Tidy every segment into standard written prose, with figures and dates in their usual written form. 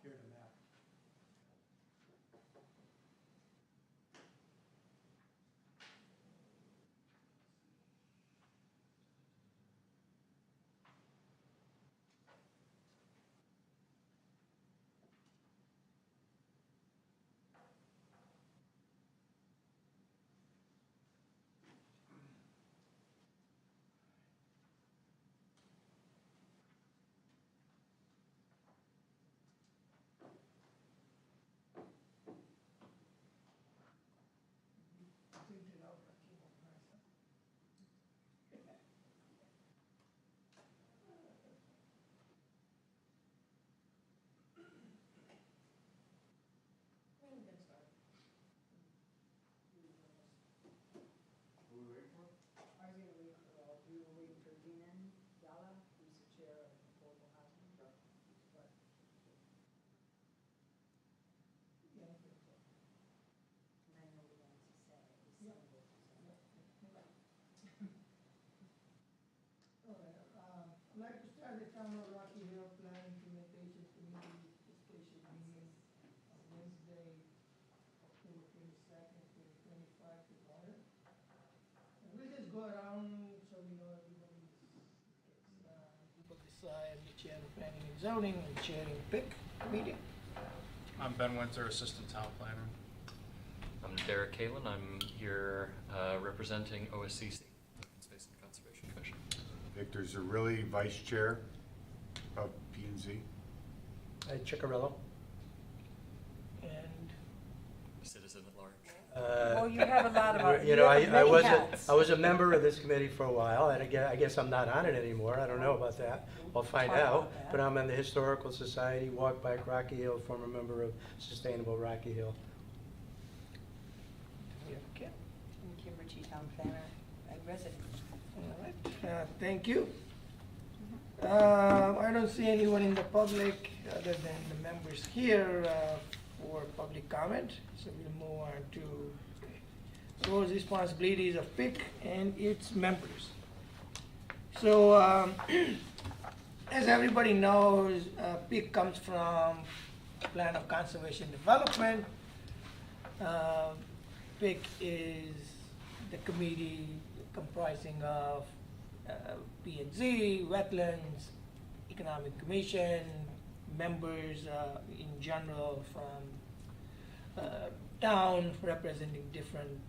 here the map. Printed out, I came up myself. We can start. Who are we waiting for? I was gonna wait for, we were waiting for Dinan Yala, who's the chair of Affordable Housing. Okay. But Yeah, I think so. and I know what he wanted to say, he Yeah. said what to say. All right, I'd like to start the Town of Rocky Hill Plan Implementation Committee discussion meeting on Wednesday, October 22nd, 2025 to order. And we'll just go around so we know everybody's, people decide the chair of planning and zoning and chairing PIC meeting. I'm Ben Winter, Assistant Town Planner. I'm Derek Kalin. I'm here representing OSCC, Open Space and Conservation Commission. Victor Zerilli, Vice Chair of P&Z. Ciccarello. And Citizen at large. Well, you have a lot of, You know, you have I many was hats. I was a member of this committee for a while, and I guess I'm not on it anymore. I don't know about that. I'll find Talk about out. that. But I'm on the Historical Society, Walk Bike Rocky Hill, former member of Sustainable Rocky Hill. we have Kim. And Kim Ritchie, town planner and resident. All right, thank you. I don't see anyone in the public other than the members here for public comment, so we'll move on to roles, responsibilities of PIC and its members. So, as everybody knows, PIC comes from Plan of Conservation Development. PIC is the committee comprising of P&Z, Wetlands, Economic Commission, members in general from town representing different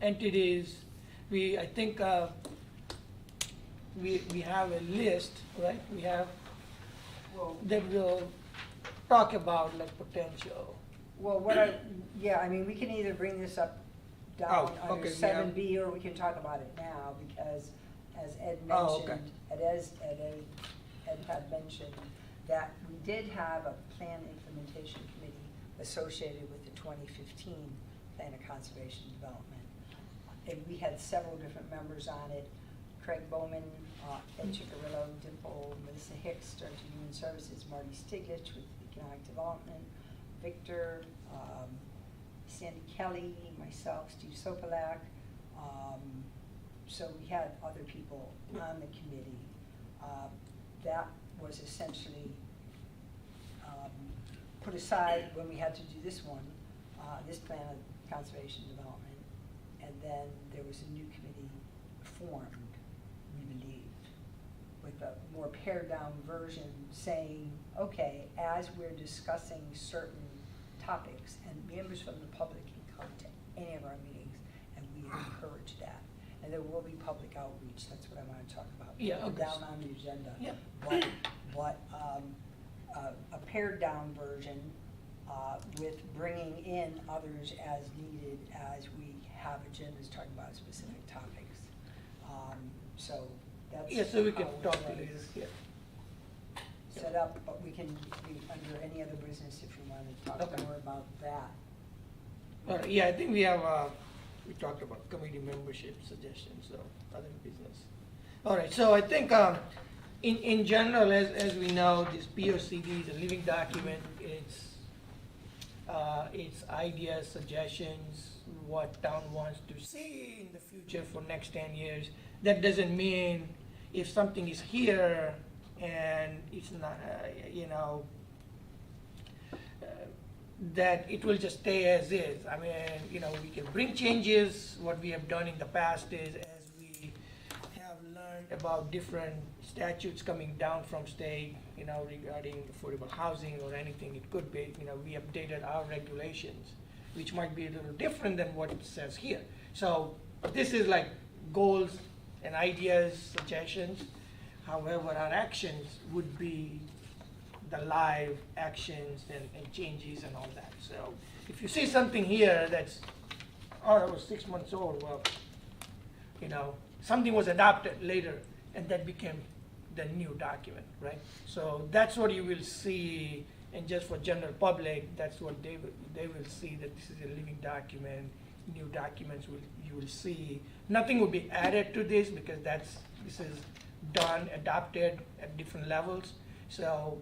entities. I think we have a list, right? We have that will talk about like potential. Well, yeah, I mean, we can either bring this up down Oh, under okay, seven B, or we can talk about it now, because as Ed Oh, okay. mentioned, Ed had mentioned that we did have a plan implementation committee associated with the 2015 Plan of Conservation Development. And we had several different members on it: Craig Bowman, Ed Ciccarello, Dimple, Melissa Hicks, Director of Human Services, Marty Stiglich with Economic Development, Victor, Sandy Kelly, myself, Steve Sopelak. So we had other people on the committee. That was essentially put aside when we had to do this one, this Plan of Conservation Development. And then there was a new committee formed, we believe, with a more pared down version saying, okay, as we're discussing certain topics, and members from the public can come to any of our meetings, and we encourage that. And there will be public outreach, that's what I want to talk about. Yeah, okay. Down on the agenda. Yeah. But a pared down version with bringing in others as needed as we have agendas talking about specific topics. So that's. Yeah, so we how can it talk was later, yeah. Set up, but we can be under any other business if we want to talk Okay. more about that. All right, yeah, I think we have, we talked about committee membership suggestions, so other business. All right, so I think in general, as we know, this POCD is a living document. It's ideas, suggestions, what town wants to see in the future for next 10 years. That doesn't mean if something is here and it's not, that it will just stay as is. I mean, you know, we can bring changes. What we have done in the past is, as we have learned about different statutes coming down from state, you know, regarding affordable housing or anything, it could be, you know, we updated our regulations, which might be a little different than what it says here. So this is like goals and ideas, suggestions. However, our actions would be the live actions and changes and all that. So if you see something here that's, oh, it was 6 months old, well, you know, something was adopted later and that became the new document, right? So that's what you will see, and just for general public, that's what they will see, that this is a living document. New documents you will see. Nothing will be added to this because this is done, adopted at different levels. So,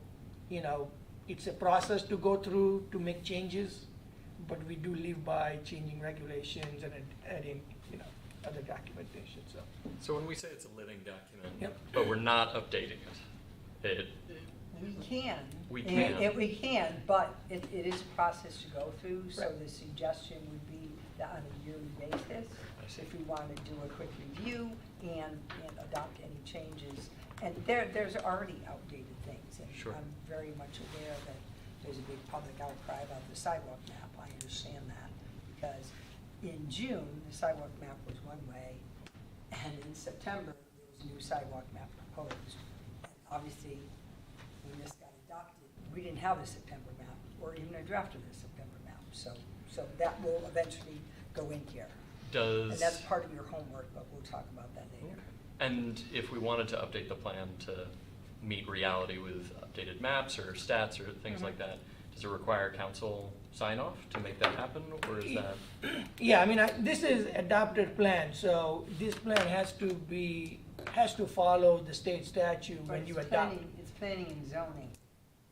you know, it's a process to go through to make changes, but we do live by changing regulations and adding, you know, other documentation, so. So when we say it's a living document, Yep. but we're not updating it, We can. We and can. We can, but it is a process to go through, so Right. the suggestion would be that on a yearly basis, I see. if we want to do a quick review and adopt any changes. And there's already outdated things, and Sure. I'm very much aware that there's a big public outcry about the sidewalk map. I understand that, because in June, the sidewalk map was one way, and in September, there was a new sidewalk map proposed. And obviously, when this got adopted, we didn't have a September map, or even a draft of the September map. So that will eventually go in here. And that's part of your homework, but we'll talk about that later. And if we wanted to update the plan to meet reality with updated maps or stats or things like that, does it require council sign off to make that happen, or is that? Yeah, I mean, this is adopted plan, so this plan has to follow the state statute But when you it's adopt. It's planning and zoning.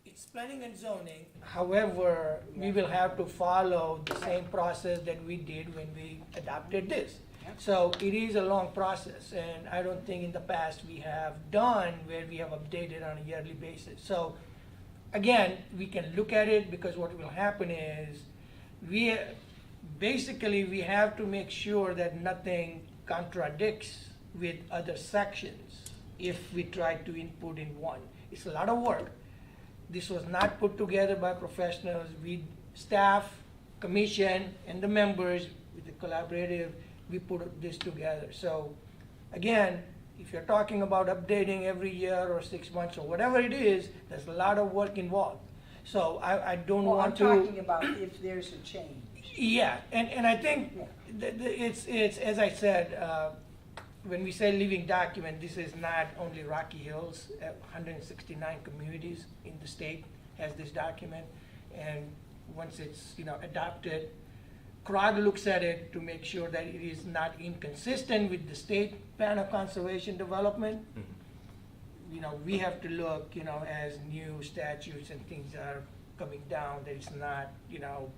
It's planning and zoning, however, we will have to follow the same process that we did when we adopted this. Yep. So it is a long process, and I don't think in the past we have done where we have updated on a yearly basis. So again, we can look at it, because what will happen is we have to make sure that nothing contradicts with other sections if we try to input in one. It's a lot of work. This was not put together by professionals. We, staff, commission, and the members with the collaborative, we put this together. So again, if you're talking about updating every year or 6 months or whatever it is, there's a lot of work involved. So I don't Well, I'm want to. talking about if there's a change. Yeah, and I think Yeah. it's, as I said, when we say living document, this is not only Rocky Hills, 169 communities in the state has this document. And once it's, you know, adopted, CROG looks at it to make sure that it is not inconsistent with the state plan of conservation development. You know, we have to look, you know, as new statutes and things are coming down, that it's not, you know,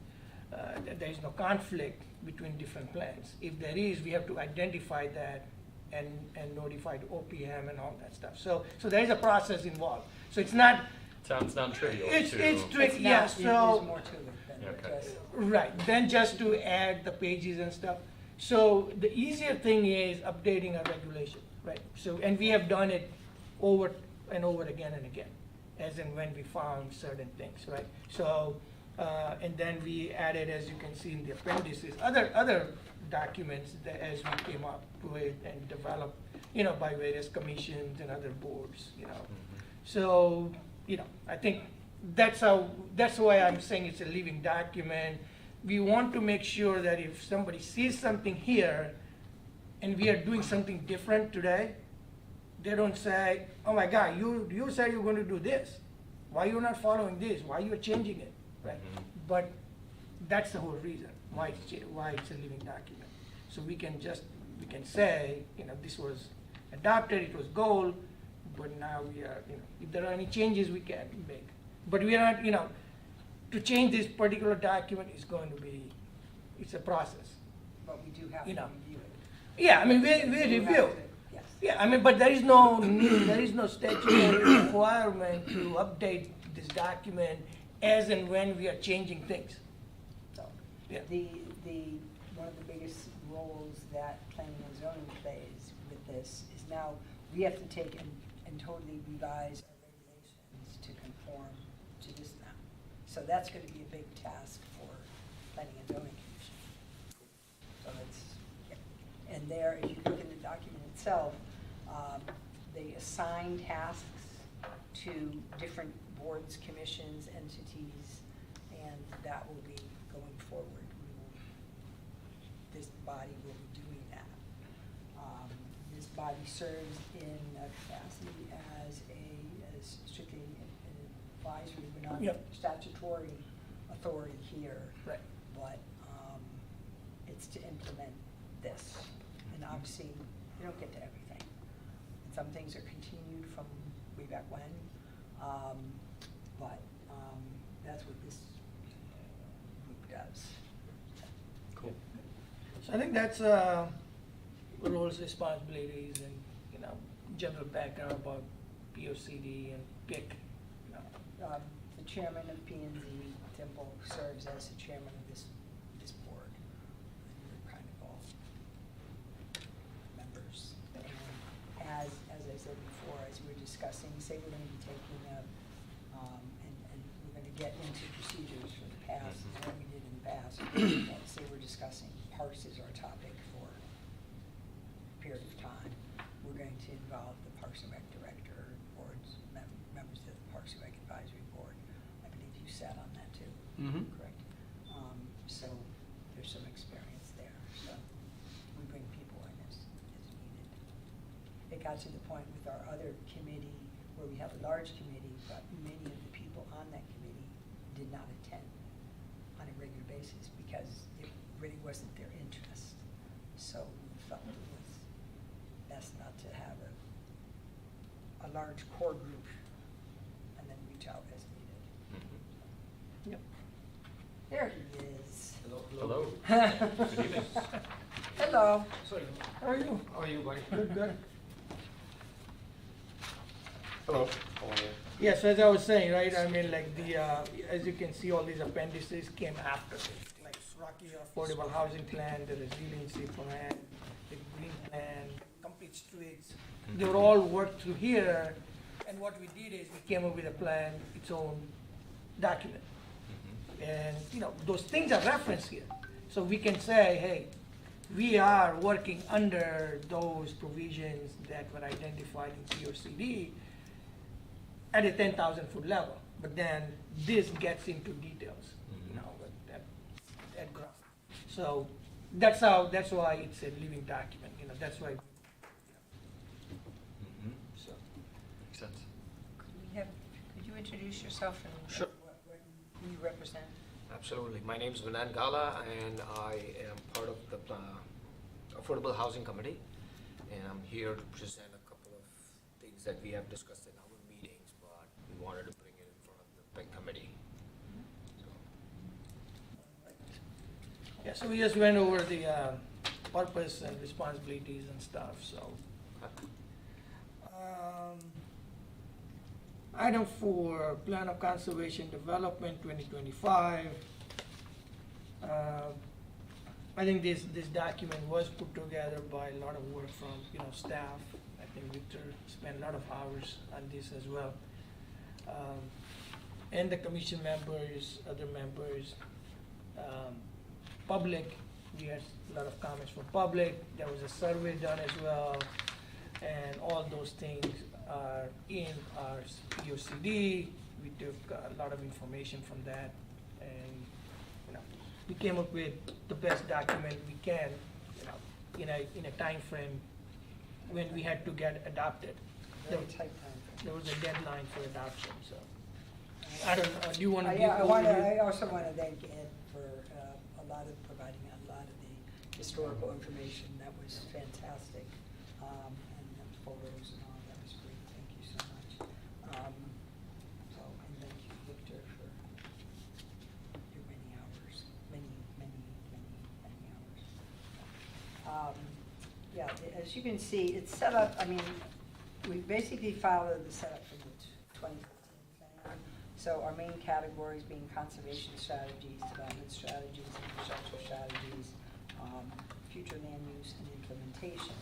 that there is no conflict between different plans. If there is, we have to identify that and notify the OPM and all that stuff. So there is a process involved. So it's not, Sounds non-trivial it's to. tricky, yeah, There's so. more to it than Okay. just. Right, then just to add the pages and stuff. So the easier thing is updating our regulation, right? So, and we have done it over and over again and again, as in when we found certain things, right? So, and then we added, as you can see in the appendices, other documents that as we came up with and developed, you know, by various commissions and other boards, you know. So, you know, I think that's why I'm saying it's a living document. We want to make sure that if somebody sees something here and we are doing something different today, they don't say, oh my God, you said you're going to do this. Why you're not following this? Why you're changing it, right? But that's the whole reason why it's a living document. So we can say, you know, this was adopted, it was gold, but now we are, you know, if there are any changes we can make. But we are not, you know, to change this particular document is going to be, it's a process. But we do have to You know. review it. Yeah, I mean, we do have review. to, yes. Yeah, I mean, but there is no need, there is no statutory requirement to update this document as and when we are changing things. So, Yeah. one of the biggest roles that planning and zoning plays with this is now we have to take and totally revise our regulations to conform to this now. So that's gonna be a big task for planning and zoning commission. So it's, yeah. And there, if you look in the document itself, they assign tasks to different boards, commissions, entities, and that will be going forward. This body will be doing that. This body serves in a capacity as strictly an advisory, we're not Yep. statutory authority here. Right. But it's to implement this. And obviously, you don't get to everything. And some things are continued from way back when. But that's what this group does. Cool. So I think that's roles, responsibilities, and, you know, general background about POCD and PIC. The chairman of P and Z, Temple, serves as the chairman of this board. And we're kind of all members. And as I said before, as we were discussing, say we're gonna be taking and we're gonna get into procedures for the past, what we did in the past. Say we're discussing parks is our topic for a period of time. We're going to involve the Parks and Rec director, boards, members of the Parks and Rec Advisory Board. I believe you sat on that too, correct? So there's some experience there, so we bring people in as needed. It got to the point with our other committee where we have a large committee, but many of the people on that committee did not attend on a regular basis because it really wasn't their interest. So we felt it was best not to have a large core group and then reach out as needed. Yep. There he is. Hello. Good evening. Hello. Sorry, how are you? How are you, buddy? Good, good. Hello. How are you? Yes, as I was saying, right, I mean, like as you can see, all these appendices came after this, like Rocky Affordable Housing Plan, the Resiliency Plan, the Green Plan, Complete Streets. They were all worked through here, and what we did is we came up with a plan, its own document. And, you know, those things are referenced here. So we can say, hey, we are working under those provisions that were identified in POCD at a 10,000 foot level. But then this gets into details, you know, at ground. So that's why it's a living document, you know, that's why, so. Makes sense. Could you introduce yourself and Sure. who you represent? Absolutely. My name is Vinan Gala, and I am part of the Affordable Housing Committee, and I'm here to present a couple of things that we have discussed in our meetings, but we wanted to bring it in front of the big committee. So, Yeah, so we just went over the purpose and responsibilities and stuff, so. Item 4, Plan of Conservation Development 2025. I think this document was put together by a lot of work from, you know, staff. I think Victor spent a lot of hours on this as well. And the commission members, other members, public, we had a lot of comments from public. There was a survey done as well, and all those things are in our POCD. We took a lot of information from that, and, you know, we came up with the best document we can, you know, in a time frame when we had to get adopted. There Very was- tight time. There was a deadline for adoption, so. I don't know, do you wanna give? Yeah, I overview? also want to thank Ed for providing a lot of the historical information. That was fantastic. And the photos and all, that was great. Thank you so much. And thank you, Victor, for your many hours, many hours. Yeah, as you can see, it's set up, I mean, we basically followed the setup from the 2015 plan. So our main categories being conservation strategies, development strategies, infrastructure strategies, future land use and implementation.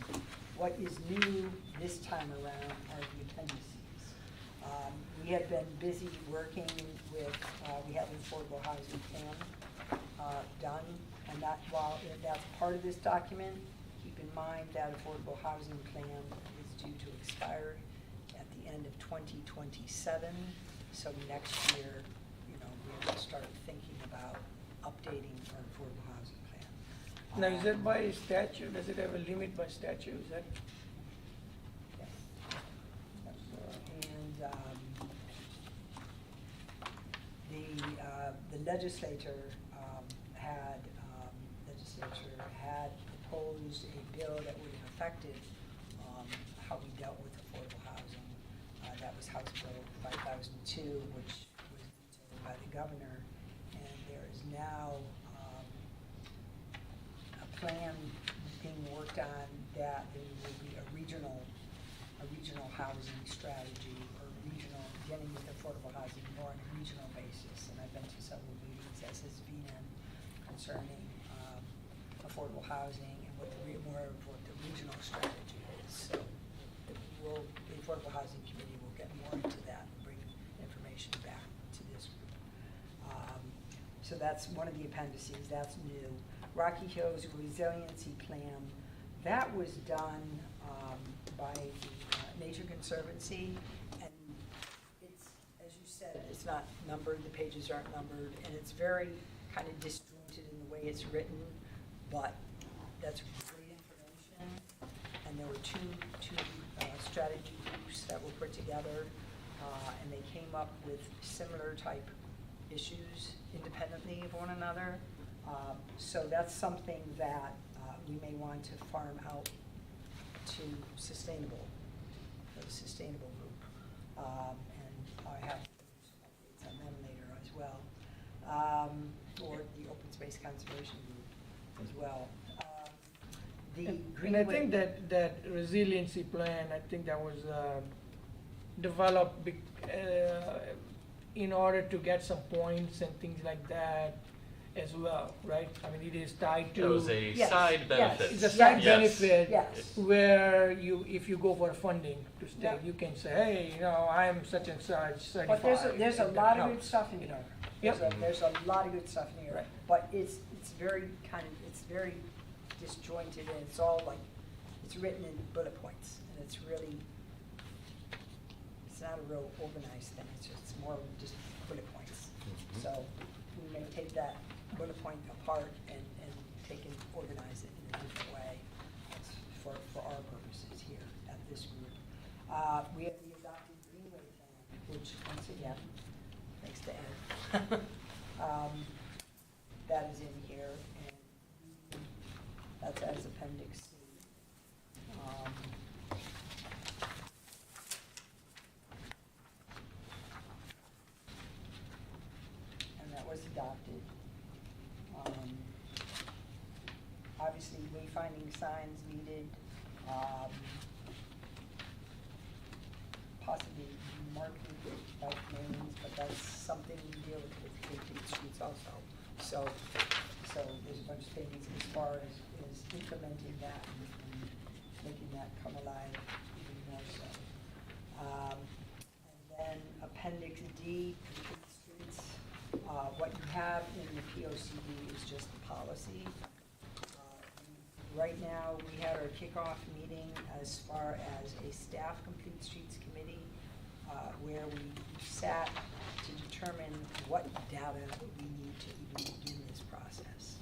What is new this time around are the appendices. We have been busy working with, we have an affordable housing plan done, and that, while that's part of this document, keep in mind that affordable housing plan is due to expire at the end of 2027. So next year, you know, we're going to start thinking about updating our affordable housing plan. Now, is that by statute? Does it have a limit by statute? Is that? Yes. And the legislature had proposed a bill that would have affected how we dealt with affordable housing. That was House Bill 5002, which was vetoed by the governor. And there is now a plan being worked on that there will be a regional housing strategy, or regional, dealing with affordable housing more on a regional basis. And I've been to several meetings as has VN concerning affordable housing and more of what the regional strategy is. So the Affordable Housing Committee will get more into that and bring information back to this group. So that's one of the appendices, that's new. Rocky Hills Resiliency Plan, that was done by the Nature Conservancy, and it's, as you said, it's not numbered, the pages aren't numbered, and it's very kind of disjointed in the way it's written, but that's great information. And there were two strategy groups that were put together, and they came up with similar type issues independently of one another. So that's something that we may want to farm out to sustainable, the sustainable group. And I have some updates on them later as well. Or the open space conservation group as well. The And I Greenway- think that resiliency plan, I think that was developed in order to get some points and things like that as well, right? I mean, it is tied to. It was a Yes, side yes. benefit. It's a side Yes. benefit. Yes. Where if you go for funding to state, Yeah. you can say, hey, you know, I'm such and such certified. But there's a and that lot of good helps, stuff in you know. here. Yep. There's a lot of good stuff in here. Right. But it's very it's very disjointed, and it's all like, it's written in bullet points, and it's really, it's not a real organized thing, it's more just bullet points. Mhm. So we may take that bullet point apart and take and organize it in a different way for our purposes here at this group. We have the adopted Greenway plan, which, once again, thanks to Ed, that is in here, and that's as Appendix C. And that was adopted. Obviously, wayfinding signs needed, possibly marking bike lanes, but that's something we deal with Complete Streets also. So there's a bunch of things as far as implementing that and making that come alive even more so. And then Appendix D, Complete Streets. What you have in the POCD is just the policy. Right now, we had our kickoff meeting as far as a staff Complete Streets committee, where we sat to determine what data we need to even begin this process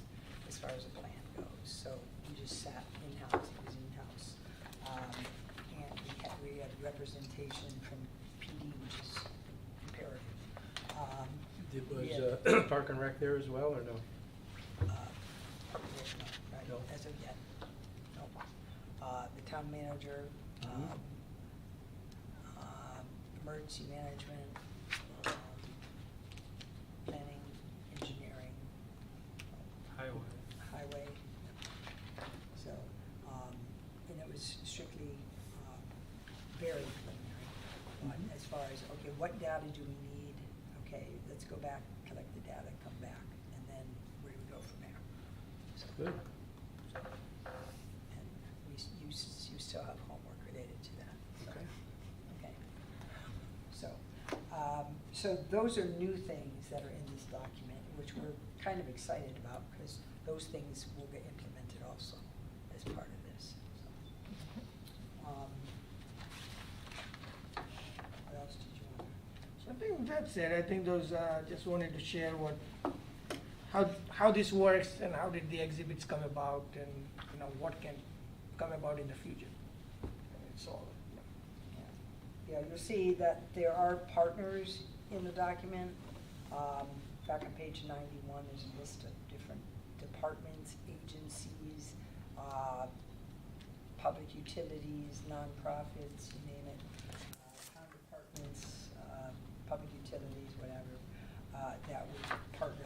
as far as the plan goes. So we just sat in-house, it was in-house. And we had representation from PD, which is imperative. Was Park and Rec there as well, or no? Right, No. as of yet, no. The town manager, Mhm. Emergency management, planning, engineering, highway. So, and it was strictly, very preliminary. But as far as, okay, what data do we need? okay, let's go back, collect the data, come back, and then where do we go from there? So, Good. and you still have homework related to that. So, Okay. okay. So those are new things that are in this document, which we're kind of excited about, because those things will get implemented also as part of this. So, what else did you want? So I think that's it. I think those, just wanted to share how this works and how did the exhibits come about and, you know, what can come about in the future. And it's all, Yeah, you'll see that there are partners in the document. Back on page 91, there's a list of different departments, agencies, public utilities, nonprofits, you name it, town departments, public utilities, whatever, that would partner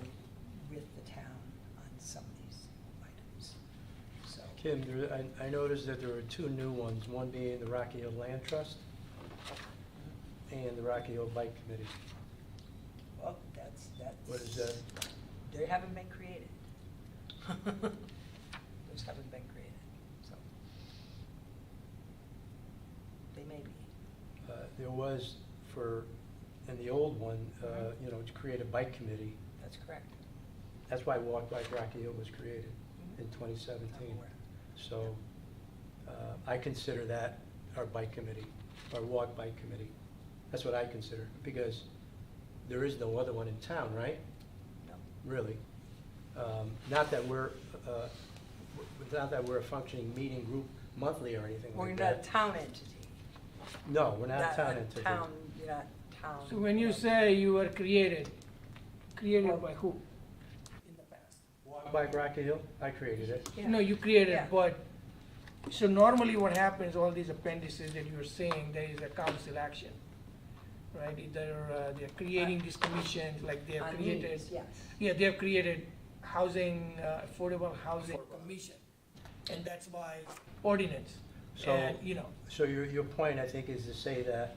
with the town on some of these items. So, Kim, I noticed that there were two new ones, one being the Rocky Hill Land Trust and the Rocky Hill Bike Committee. well, that's. What is that? They haven't been created. Those haven't been created, so. They may be. There was in the old one, you know, to create a bike committee. That's correct. That's why Walk Bike Rocky Hill was created in I'm 2017. aware. So I consider that our bike committee, our Walk Bike Committee. That's what I consider, because there is no other one in town, right? No. Really. Not that we're a functioning meeting group monthly or anything Well, like you're not a that. town entity. No, we're not a Not town entity. You're not town. so when you say you were created by who in the past? Walk Bike Rocky Hill, I created it. Yeah. No, you created, Yeah. but, so normally what happens, all these appendices that you're saying, there is a council action, right? Either they're creating these commissions, like they have On created. these, yes. Yeah, they have created housing, affordable housing commission, and that's by ordinance. So- And, you know, So your point, I think, is to say that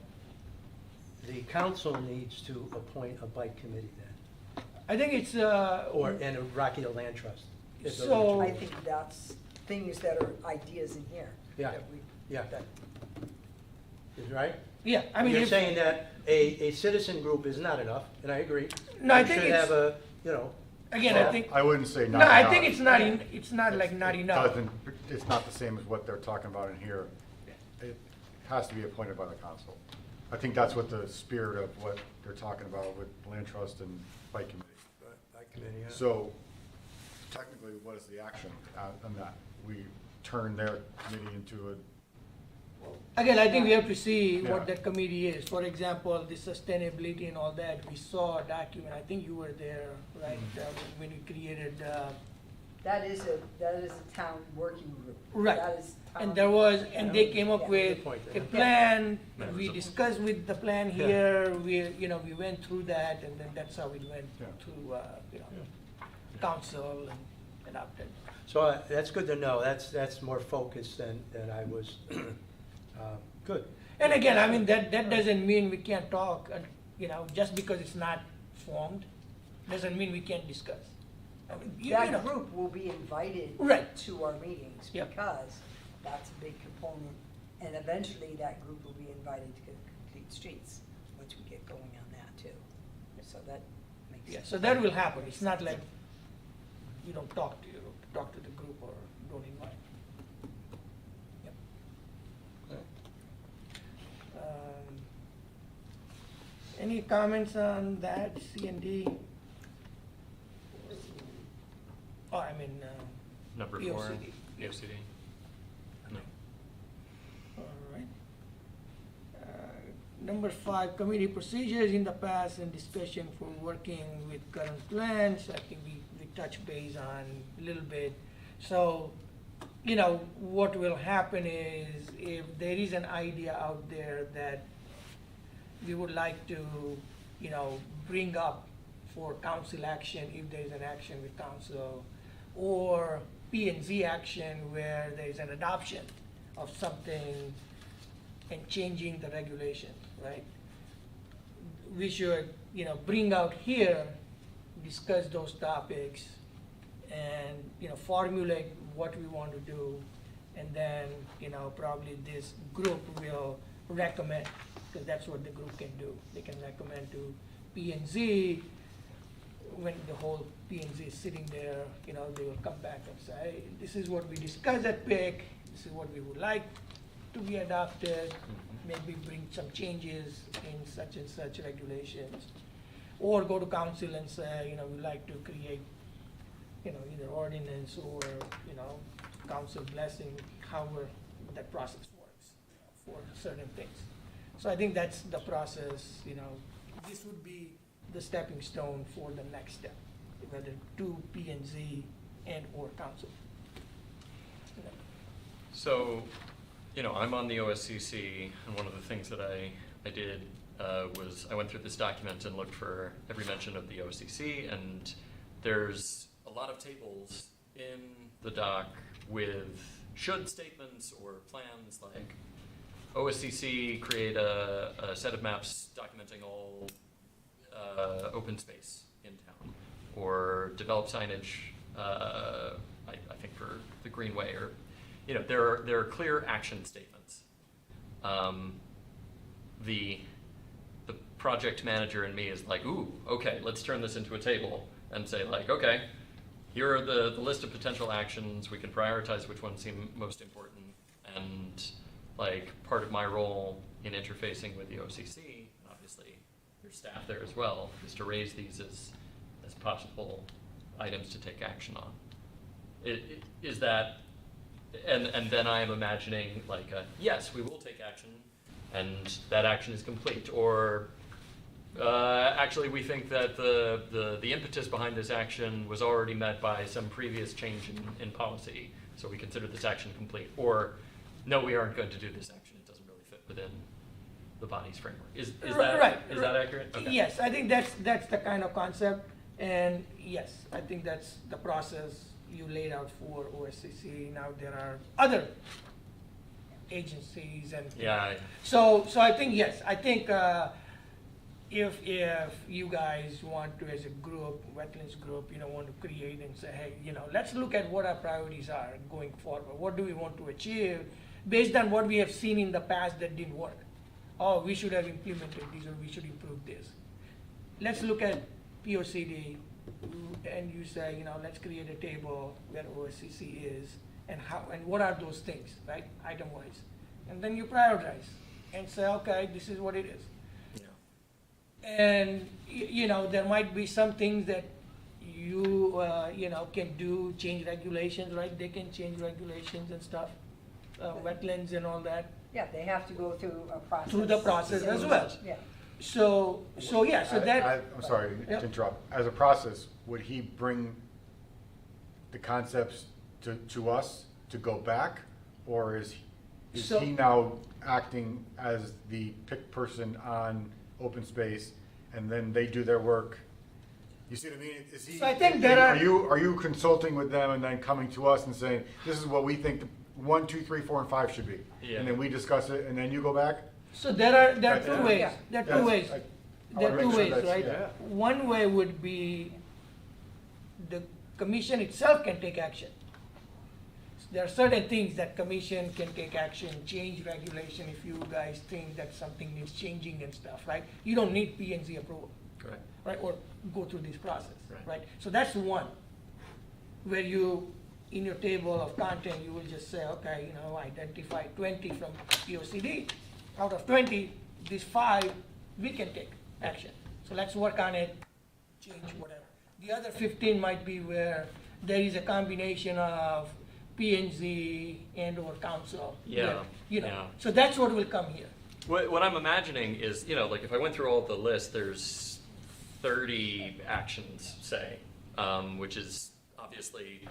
the council needs to appoint a bike committee then, I think it's, and a Rocky Hill Land Trust. if those are So- two. I think that's things that are ideas in here. Yeah, that we- yeah. that- Is right? yeah, I mean. You're if- saying that a citizen group is not enough, and I agree. No, I We think should it's- have a, you know, Again, Well, I think, I wouldn't say not no, I enough. think it's not, it's not like not It enough. doesn't, it's not the same as what they're talking about in here. It has to be appointed by the council. I think that's what the spirit of what they're talking about with land trust and bike committee. bike committee, yeah. So technically, what is the action on that? We turn their committee into a, Again, I think we have to see Yeah. what that committee is. For example, the sustainability and all that, we saw a document, I think you were there, right? When we created, That is a town working group. Right. That is town. and there was, and they came up Yeah. with Good point a there. plan, Yeah. we discussed with the plan Yeah. here, we went through that, and then that's how we went Yeah. to, council and adopted. So that's good to know. That's more focused than I was. Good. And again, I mean, that doesn't mean we can't talk, just because it's not formed, doesn't mean we can't discuss. I mean, you know. That group will be invited Right. to our meetings Yep. because that's a big component. And eventually that group will be invited to complete streets, once we get going on that too. So that makes sense. Yeah, so that will happen, it's not like you don't talk to the group or don't invite. Yep. Any comments on that, C and D? Oh, I mean, Number POCD. 4, POCD. No. all right. Number 5, committee procedures in the past and discussion for working with current plans. I think we touched base on a little bit. So, what will happen is if there is an idea out there that we would like to, bring up for council action, if there is an action with council, or P and Z action where there is an adoption of something and changing the regulation, right? We should bring out here, discuss those topics, and, formulate what we want to do. And then, probably this group will recommend, because that's what the group can do. They can recommend to P and Z, when the whole P and Z is sitting there, they will come back and say, hey, this is what we discussed at PIC, this is what we would like to be adopted, maybe bring some changes in such and such regulations. Or go to council and say, we'd like to create, either ordinance or, council blessing, however that process works for certain things. So I think that's the process, this would be the stepping stone for the next step, whether to P and Z and or council. So, I'm on the OSCC, and one of the things that I did was I went through this document and looked for every mention of the OSCC, and there's a lot of tables in the doc with should statements or plans like OSCC create a set of maps documenting all open space in town, or develop signage, I think for the Greenway, or, there are clear action statements. The project manager in me is like, ooh, okay, let's turn this into a table and say like, okay, here are the list of potential actions, we can prioritize which ones seem most important, and like part of my role in interfacing with the OCC, and obviously your staff there as well, is to raise these as possible items to take action on. Is that, and then I am imagining like, yes, we will take action, and that action is complete, or actually we think that the impetus behind this action was already met by some previous change in policy, so we consider this action complete, or no, we aren't going to do this action, it doesn't really fit within the body's framework. Is that Right, is that accurate? Okay. Yes, I think that's the kind of concept, and yes, I think that's the process you laid out for OSCC. Now there are other agencies and. Yeah. So I think, yes, I think if you guys want to, as a group, wetlands group, want to create and say, hey, let's look at what our priorities are going forward. What do we want to achieve based on what we have seen in the past that didn't work? Oh, we should have implemented this, or we should improve this. Let's look at POCD, and you say, let's create a table where OSCC is, and how, and what are those things, right, item-wise. And then you prioritize and say, okay, this is what it is. And, there might be some things that you, can do, change regulations, right? They can change regulations and stuff, wetlands and all that, Yeah, they have to go through a process. through the process as well. Yeah. So yeah, so that. I'm sorry Yep. to interrupt. As a process, would he bring the concepts to us to go back? Or is So- he now acting as the pick person on open space, and then they do their work? You see what I mean? Is he? So I think there are- Are you consulting with them and then coming to us and saying, this is what we think the 1, 2, 3, 4, and 5 should be? Yeah. And then we discuss it, and then you go back? So there are two Yeah. ways, Yeah. there are That's- two ways, I there wanna are two make sure ways, that's- right? yeah. One way would be the commission itself can take action. There are certain things that commission can take action, change regulation if you guys think that something needs changing and stuff, right? You don't need P and Z approval, Correct. right, or go through this process, Right. right? So that's one, where you, in your table of content, you will just say, okay, identify 20 from POCD. Out of 20, these 5, we can take action. So let's work on it, change whatever. The other 15 might be where there is a combination of P and Z and or council. Yeah, that, yeah. So that's what will come here. What I'm imagining is, like if I went through all of the list, there's 30 actions, say, which is obviously,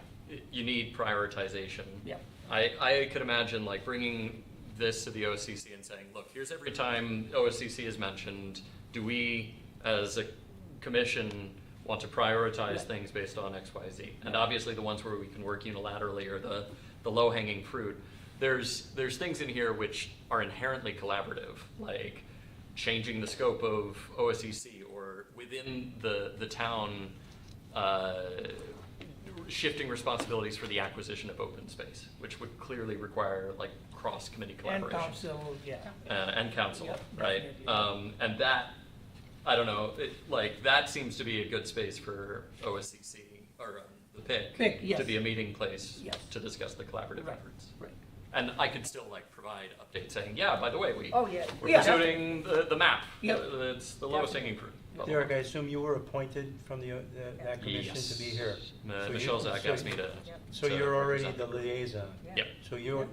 you need prioritization. Yeah. I could imagine like bringing this to the OSCC and saying, look, here's every time OSCC is mentioned, do we, as a commission, want to prioritize things based on X, Y, Z? And obviously the ones where we can work unilaterally are the low-hanging fruit. There's things in here which are inherently collaborative, like changing the scope of OSCC or within the town, shifting responsibilities for the acquisition of open space, which would clearly require like cross-committee And collaboration. council, yeah. And council, Yep, right? definitely. And that, I don't know, like, that seems to be a good space for OSCC, or the PIC. PIC, yes. To be a meeting place Yes. to discuss the collaborative Right, efforts. right. And I could still like provide updates saying, yeah, by the way, Oh, yeah. we're Yeah. pursuing the map. Yep. It's the lowest hanging fruit. blah, blah, Derek, I assume you were appointed from that commission Yes. to be here. So Michelle you- Zach so asked me you- to. So to you're already represent the the group. liaison. Yeah. Yep, So you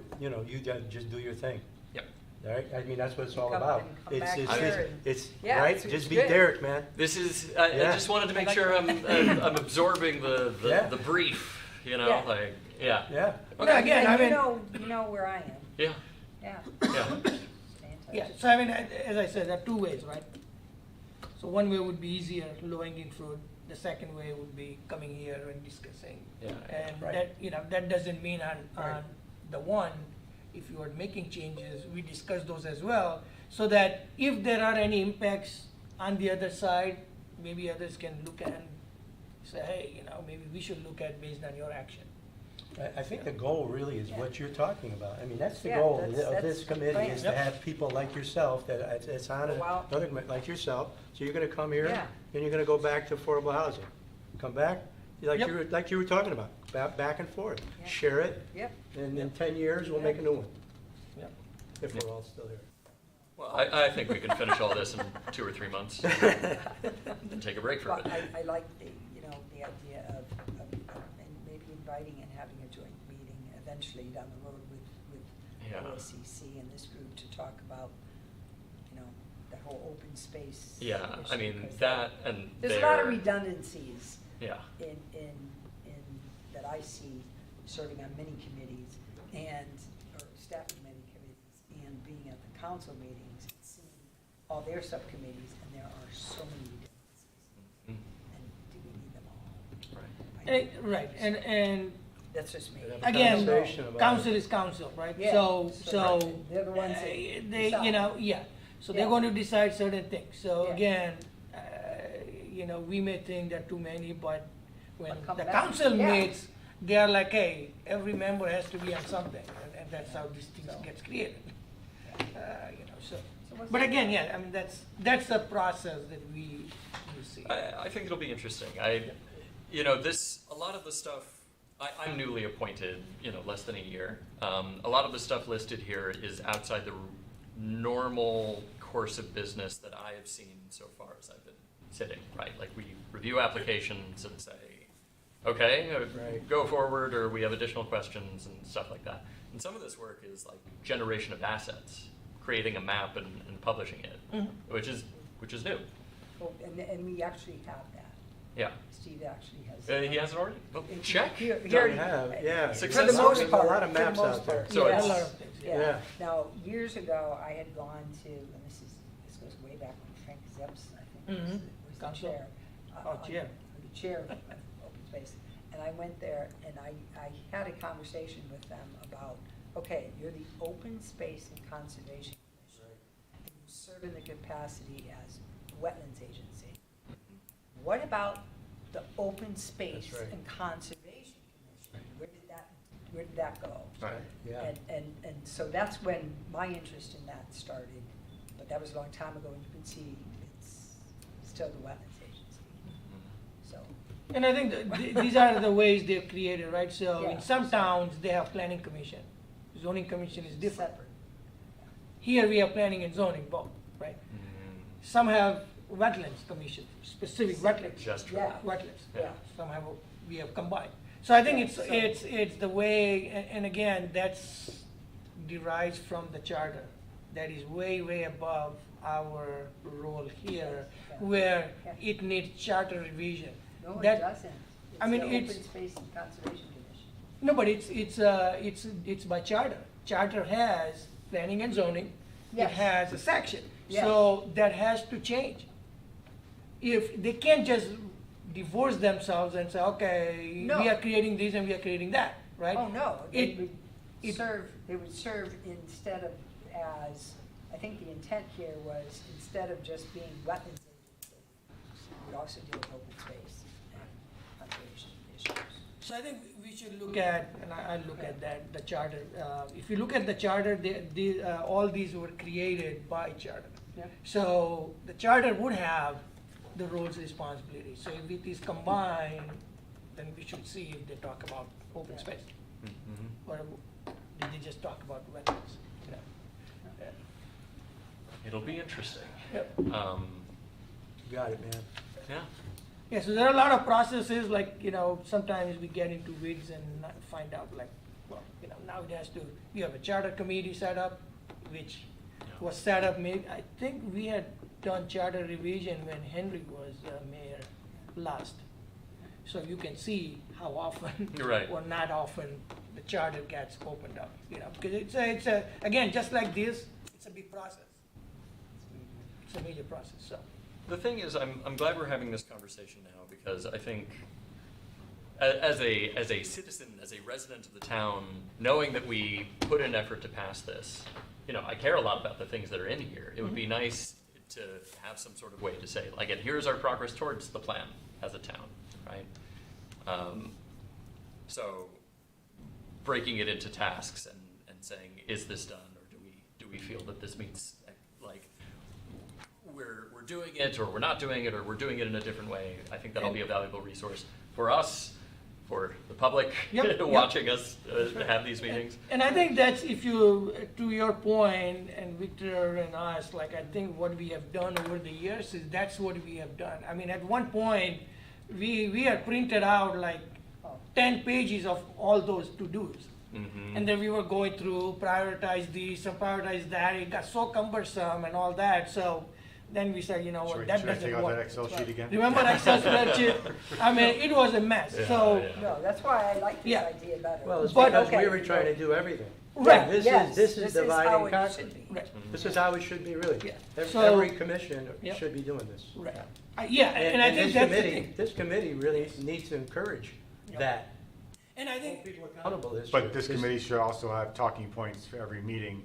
just do your thing, yep. all right? I mean, that's what it's all Come- about. and come It's- back it's- here It's, Yeah, right? it's Just be good. Derek, man. This is, I Yeah. just wanted to make like sure that. I'm absorbing Yeah. the brief, you know, Yeah. like, yeah. Yeah. Okay, again, I And mean, you know where I am, Yeah, yeah. yeah. Stay in touch. yeah, so I mean, as I said, there are two ways, right? So one way would be easier, low-hanging fruit. The second way would be coming here and discussing. Yeah, And right. that, that doesn't mean on Right. the one, if you are making changes, we discuss those as well, so that if there are any impacts on the other side, maybe others can look at and say, hey, maybe we should look at based on your action. I think the goal really is Yeah. what you're talking about. I mean, that's the Yeah, goal that's- of this that's the committee, plan. is to Yep. have people like yourself, that it's on Go out. another, like yourself. So you're gonna come here, Yeah. and you're gonna go back to affordable housing. Come back, like Yep. you were talking about, back and forth. Yeah. Share it, Yep, and in 10 years, we'll make a new one, Yep. if we're all still here. Well, I think we can finish all this in 2 or 3 months, and take a break from well, it. I like the idea of and maybe inviting and having a joint meeting eventually down the road with Yeah. OSCC and this group to talk about, that whole open space. Yeah, I issue, mean, 'cause that and there's a lot of there- redundancies Yeah, in that I see serving on many committees or staffing many committees and being at the council meetings and seeing all their subcommittees, and there are so many redundancies. Mm, And do we need them all? right. Right, and That's just me. Have a again, conversation about council it. is council, right? Yeah, So, they're the ones that they, decide. yeah, so they're Yeah. going to decide certain things. So Yeah. again, we may think there are too many, but when But come the back. council Yeah. meets, they are like, hey, every member has to be on something, and that's how these things So. gets created. So, what's but the- again, yeah, I mean, that's the process that we see. I think it'll be interesting. A lot of the stuff, I'm newly appointed, less than a year. A lot of the stuff listed here is outside the normal course of business that I have seen so far as I've been sitting, right? Like, we review applications and say, okay, Right. go forward, or we have additional questions and stuff like that. And some of this work is like generation of assets, creating a map and publishing it, Mhm. which is new. Oh, and we actually have that. Yeah. Steve actually has. He has it already? Oh, It- check. Here, We here, have, yeah. For the There's most a part, lot of for the maps most out there. part. So Yeah, it's- a lot of things, yeah. Yeah. Now, years ago, I had gone to, and this goes way back when Frank Zepps, I think, was Mhm. the Council. chair. Oh, chair. The chair of open space. And I went there and I had a conversation with them about, okay, you're the Open Space and Conservation Commission. And you serve in the capacity as wetlands agency. What about the Open Space That's right. and Conservation Commission? Where did that go? Right. Yeah. And so that's when my interest in that started, but that was a long time ago, and you can see it's still the wetlands agency, so. And I think these are the ways they're created, right? So Yeah. in some towns, they have planning commission. Zoning commission is different. Separate. Here we have planning and zoning both, right? Some have wetlands commission, specific wetlands. Just for Yeah. that. Wetlands. Yeah. Some have, we have combined. So I think Yeah, it's so- it's the way, and again, that's derives from the charter. That is way above our role here, Yeah. where Yeah. it needs charter revision. No, it That- doesn't. I mean, It's the it's- Open Space and Conservation Commission. No, but it's by charter. Charter has planning and zoning. It Yes. has a section. Yes. So that has to change. If they can't just divorce themselves and say, okay, No. we are creating this and we are creating that, right? Oh, no, It- they would serve instead of I think the intent here was, instead of just being wetlands agency, would also deal with open space and conservation issues. So I think we should look at, and I look at that, the charter. If you look at the charter, all these were created by charter. Yeah. So the charter would have the roles and responsibilities. So if it is combined, then we should see if they talk about open Yeah. space, Mhm. or did they just talk about wetlands? You know? Yeah. It'll be interesting. Yep. Got it, man. Yeah. Yeah, so there are a lot of processes, like, you know, sometimes we get into weeds and not find out, like, well, you know, now it has to, you have a charter committee set up, which was set up, maybe, I think we had done charter revision when Henry was mayor last. So you can see how often Right. or not often the charter gets opened up, you know, because it's a, again, just like this, it's a big process. It's a major process, so. The thing is, I'm glad we're having this conversation now because I think as a citizen, as a resident of the town, knowing that we put in effort to pass this, you know, I care a lot about the things that are in here. It would be nice to have some sort of way to say, like, and here's our progress towards the plan as a town, right? So breaking it into tasks and saying, is this done, or do we feel that this means, like, we're doing it, or we're not doing it, or we're doing it in a different way. I think that'll be a valuable resource for us, for the public Yep, watching us have these meetings. And I think that's, if you, to your point, and Victor and us, like, I think what we have done over the years is that's what we have done. I mean, at one point, we had printed out like 10 pages of all those to-dos. Mhm. And then we were going through, prioritize these and prioritize that. It got so cumbersome and all that, so then we said, you know what, that Should I doesn't take work. out that Excel sheet again? Remember Excel spreadsheet? I mean, it was a mess, Yeah, so. yeah. No, that's why I like this Yeah. idea better. Well, it's But- because okay, we were trying to do everything. Right, This yes, is divide how and it conquer. should be. Right, This is how it should be, really. Yeah. Every So- every commission Yep. should be doing this. right. Yeah, and I think this that's the committee, thing. this committee really needs to encourage Yep. that. And I Hold think, people accountable. But this committee should also have talking points for every meeting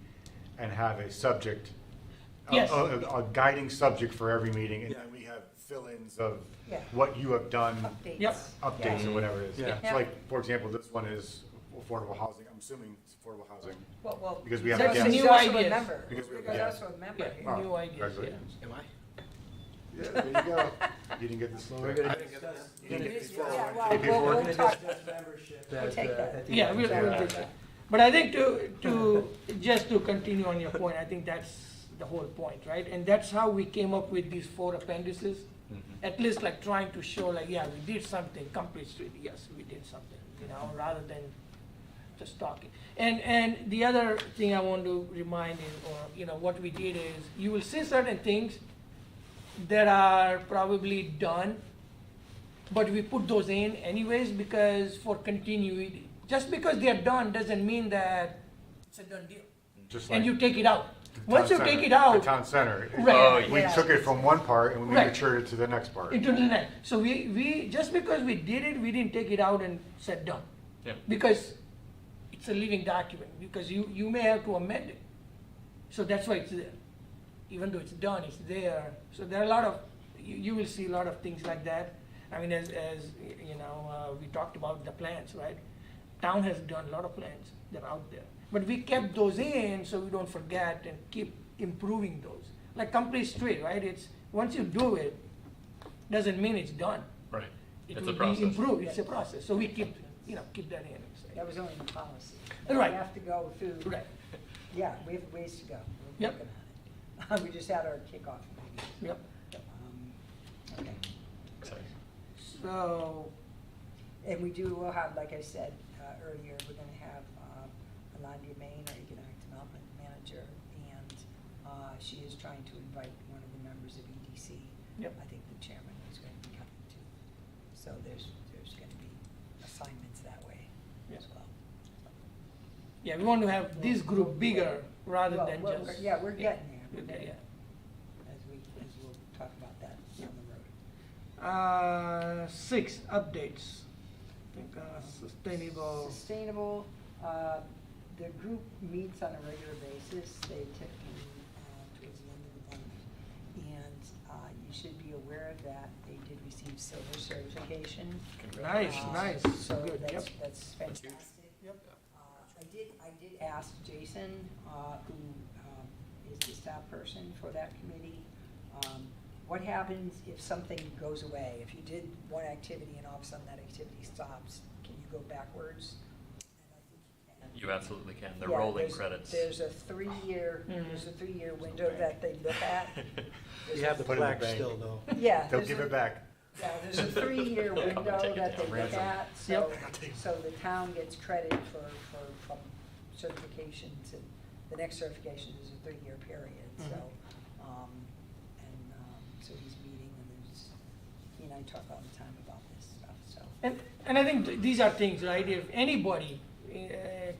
and have a subject, Yes. a guiding subject for every meeting, and then we have fill-ins of Yeah. what you have done, Updates. Yep. updates or whatever it is. Yeah. So like, for example, this one is affordable housing, I'm assuming it's affordable housing. Well, Because we have That's a a guest. new he's also a ideas. member. Because we have a He's guest. also a member. yeah, Oh, new ideas, yeah. congratulations. Am I? Yeah, there you go. You didn't get this. Well, we're gonna discuss, You didn't get this Yeah, far. well, Hey, people, we'll we're we're gonna talk. discuss membership We'll at, take that. at the Yeah, end. we'll take that. But I think just to continue on your point, I think that's the whole point, right? And that's how we came up with these 4 appendices. At least like trying to show like, yeah, we did something, complete street, yes, we did something, you know, rather than just talking. And the other thing I want to remind is, or, you know, what we did is, you will see certain things that are probably done, but we put those in anyways because for continuity. Just because they're done doesn't mean that it's a done deal. Just And like you take it out. the Once you town take center- it out, The town center. Right. Oh, We yeah. took it from one part and we Right. matured it to the next part. into the next. So we just because we did it, we didn't take it out and said done. Yeah. Because it's a living document, because you may have to amend it. So that's why it's there. Even though it's done, it's there. So there are a lot of, you will see a lot of things like that. I mean, as you know, we talked about the plans, right? Town has done a lot of plans that are out there. But we kept those in so we don't forget and keep improving those. Like Complete Street, right? It's, once you do it, doesn't mean it's done. Right. It It's will a process. be improved, it's a process. So we keep, keep that in. That was only the policy. Right. We have to go through. Right, Yeah, we have ways to go. We're Yep. working on it. We just had our kickoff meeting. yep. Okay. Exciting. So, And we'll have, like I said earlier, we're gonna have Alondra Main, our economic development manager, and she is trying to invite one of the members of EDC. Yep. I think the chairman is going to be coming too. So there's gonna be assignments that way Yeah. as well. yeah, we want to have this group bigger rather Well, than well, just. yeah, we're getting there. We're Okay, getting yeah. there. As we'll talk about that Yeah. down the road. 6 updates. I think sustainable. Sustainable, the group meets on a regular basis, they typically, towards the end of the month. And, you should be aware that they did receive silver certification. Nice, Uh, nice, So good, yep. that's That's huge. fantastic. Yep. I did ask Jason, who is the staff person for that committee, what happens if something goes away? If you did one activity and all of a sudden that activity stops, can you go backwards? And I think you can. You absolutely can. They're Yeah, rolling there's- credits. There's a 3-year, Mhm. there's a 3-year window that they look at. There's You have the Put it in the plaque bank. still, though. Yeah. They'll there's give a- it back. Yeah, there's a 3-year They'll window take it that they down. look Ransom. at, so, Yep. so the town gets credit from certification to, the next certification is a 3-year period, so, Mhm. so he's meeting, and there's, he and I talk all the time about this stuff, so. And I think these are things, right, if anybody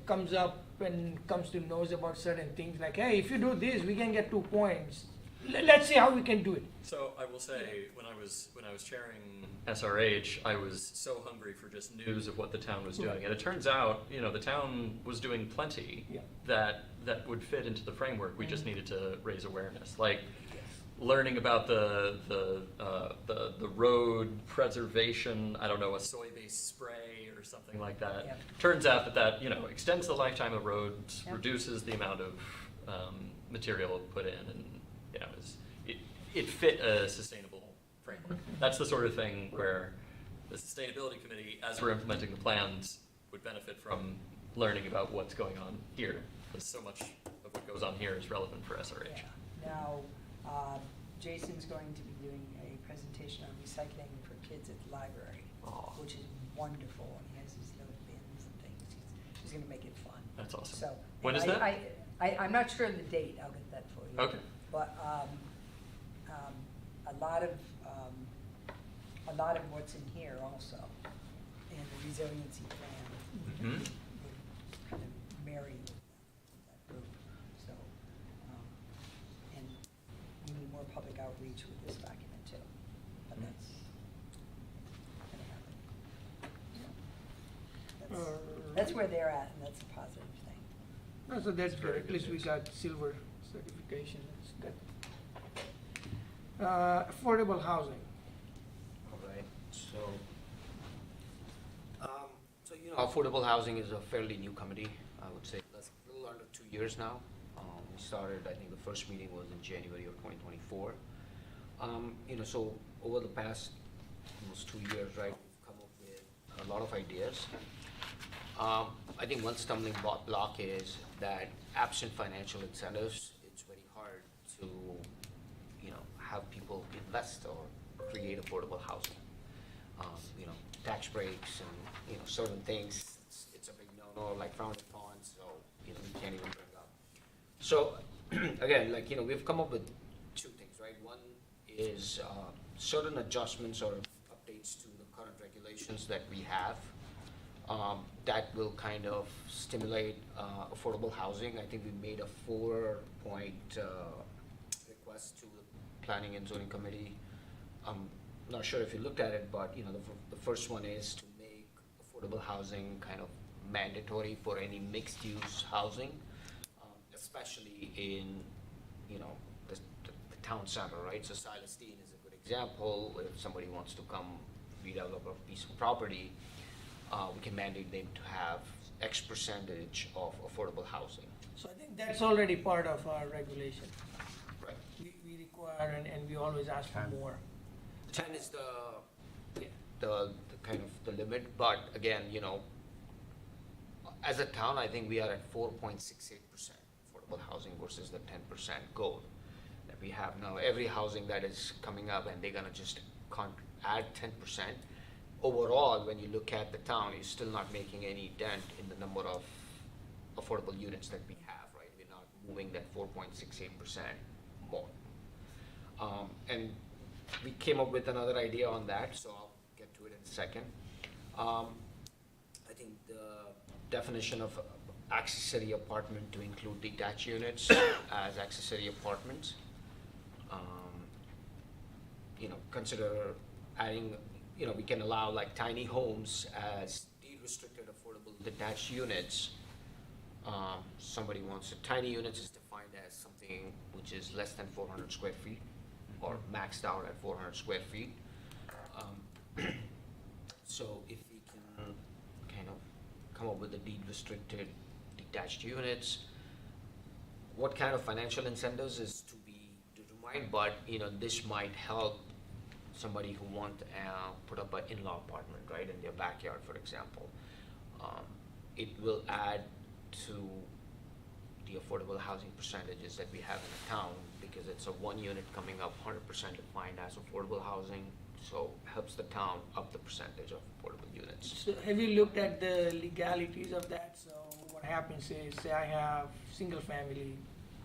comes up and comes to knows about certain things, like, hey, if you do this, we can get 2 points. Let's see how we can do it. So I will say, when I was chairing SRH, I was so hungry for just news of what the town was doing, and it turns out, the town was doing plenty Yeah. that would fit into the framework. We just needed to raise awareness, like learning about the road preservation. I don't know, a soy-based spray or something like that. Yep. Turns out that extends the lifetime of roads, Yep. reduces the amount of material put in, and it fit a sustainable framework. That's the sort of thing where the sustainability committee, as we're implementing the plans, would benefit from learning about what's going on here, because so much of what goes on here is relevant for SRH. Yeah. Now, Jason's going to be doing a presentation on recycling for kids at the library, Aw. which is wonderful, and he has his little bins and things. He's gonna make it fun. That's awesome. So. When and is that? I'm not sure of the date, I'll get that for you. Okay. But, a lot of what's in here also, in the resiliency plan, Mhm. would kind of marry with that group, so, and we need more public outreach with this document too, but Mhm. that's gonna happen. So, Uh, That's where they're at, and that's a positive thing. No, so that's It's very good, at good least we news. got silver certification, that's good. Affordable housing. All right, affordable housing is a fairly new committee, I would say, that's a little under 2 years now. We started, I think the first meeting was in January of 2024. So over the past almost 2 years, right, we've come up with a lot of ideas. I think one stumbling block is that absent financial incentives, it's very hard to, have people invest or create affordable housing. Tax breaks and, certain things, it's a big no-no, like frowned upon, so, you can't even bring up. So, again, we've come up with 2 things, right? One is certain adjustments or updates to the current regulations that we have that will kind of stimulate affordable housing. I think we made a 4-point request to the Planning and Zoning Committee. I'm not sure if you looked at it, but the first one is to make affordable housing kind of mandatory for any mixed-use housing, especially in the town center, right? So Silas Dean is a good example. If somebody wants to come redevelop a piece of property, we can mandate them to have X percentage of affordable housing. So I think that's already part of our regulation. Right. We require and we always ask for more. 10 is the kind of the limit, but again, as a town, I think we are at 4.68% affordable housing versus the 10% goal that we have now. Every housing that is coming up, and they're gonna just add 10%. Overall, when you look at the town, you're still not making any dent in the number of affordable units that we have, right? We're not moving that 4.68% more. And we came up with another idea on that, so I'll get to it in a second. I think the definition of accessory apartment to include detached units as accessory apartments. Consider adding, we can allow like tiny homes as deed-restricted affordable detached units. Somebody wants tiny units is defined as something which is less than 400 square feet. or maxed out at 400 square feet. So if we can kind of come up with the deed restricted detached units, what kind of financial incentives is to be determined, but this might help somebody who want to put up an in-law apartment, right, in their backyard, for example. It will add to the affordable housing percentages that we have in the town, because it's a one unit coming up 100% defined as affordable housing, so helps the town up the percentage of affordable units. So have you looked at the legalities of that? So what happens is, say I have single family,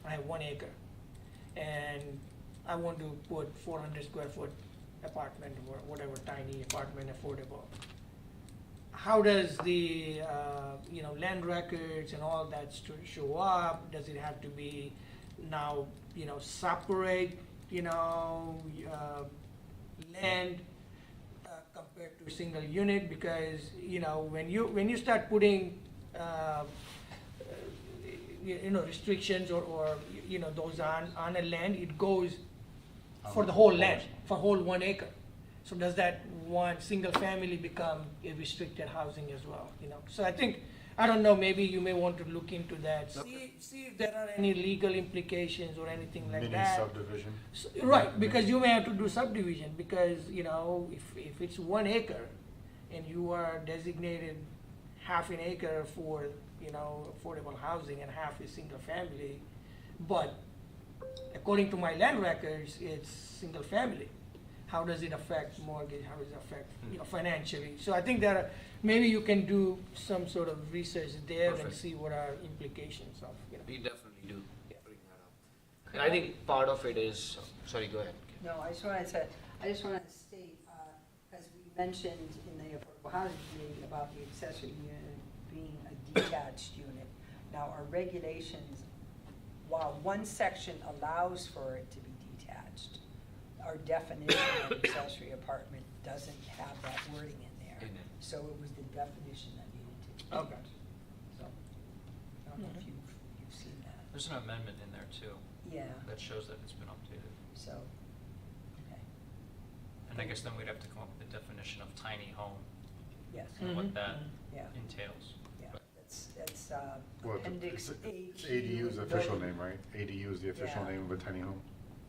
I have 1 acre, and I want to put 400 square foot apartment or whatever tiny apartment affordable. How does the, land records and all that show up? Does it have to be now, separate, land compared to a single unit? Because, when you start putting, restrictions or those on a land, it goes for the whole land, for whole 1 acre. So does that one single family become a restricted housing as well, So I think, I don't know, maybe you may want to look into that, see if there are any legal implications or anything like Mini that. subdivision. Right, because you may have to do subdivision, because, if it's 1 acre and you are designated half an acre for, affordable housing and half is single family, but according to my land records, it's single family. How does it affect mortgage? How does it affect, financially? So I think maybe you can do some sort of research there and Perfect. see what are implications of, We definitely do bring that up. And I think part of it is, sorry, go ahead. No, I just wanted to state, as we mentioned in the Affordable Housing Committee about the accessory unit being a detached unit. Now, our regulations, while one section allows for it to be detached, our definition of accessory apartment doesn't have that wording in there. In it. So it was the definition that needed to be. Okay. So, I don't know if you've seen that. There's an amendment in there too, Yeah, that shows that it's been updated. so, okay, And I guess then we'd have to come up with a definition of tiny home yes, and what that yeah, entails. yeah. That's Well, appendix it's H. ADU is the official name, right? ADU is the official Yeah. name of a tiny home?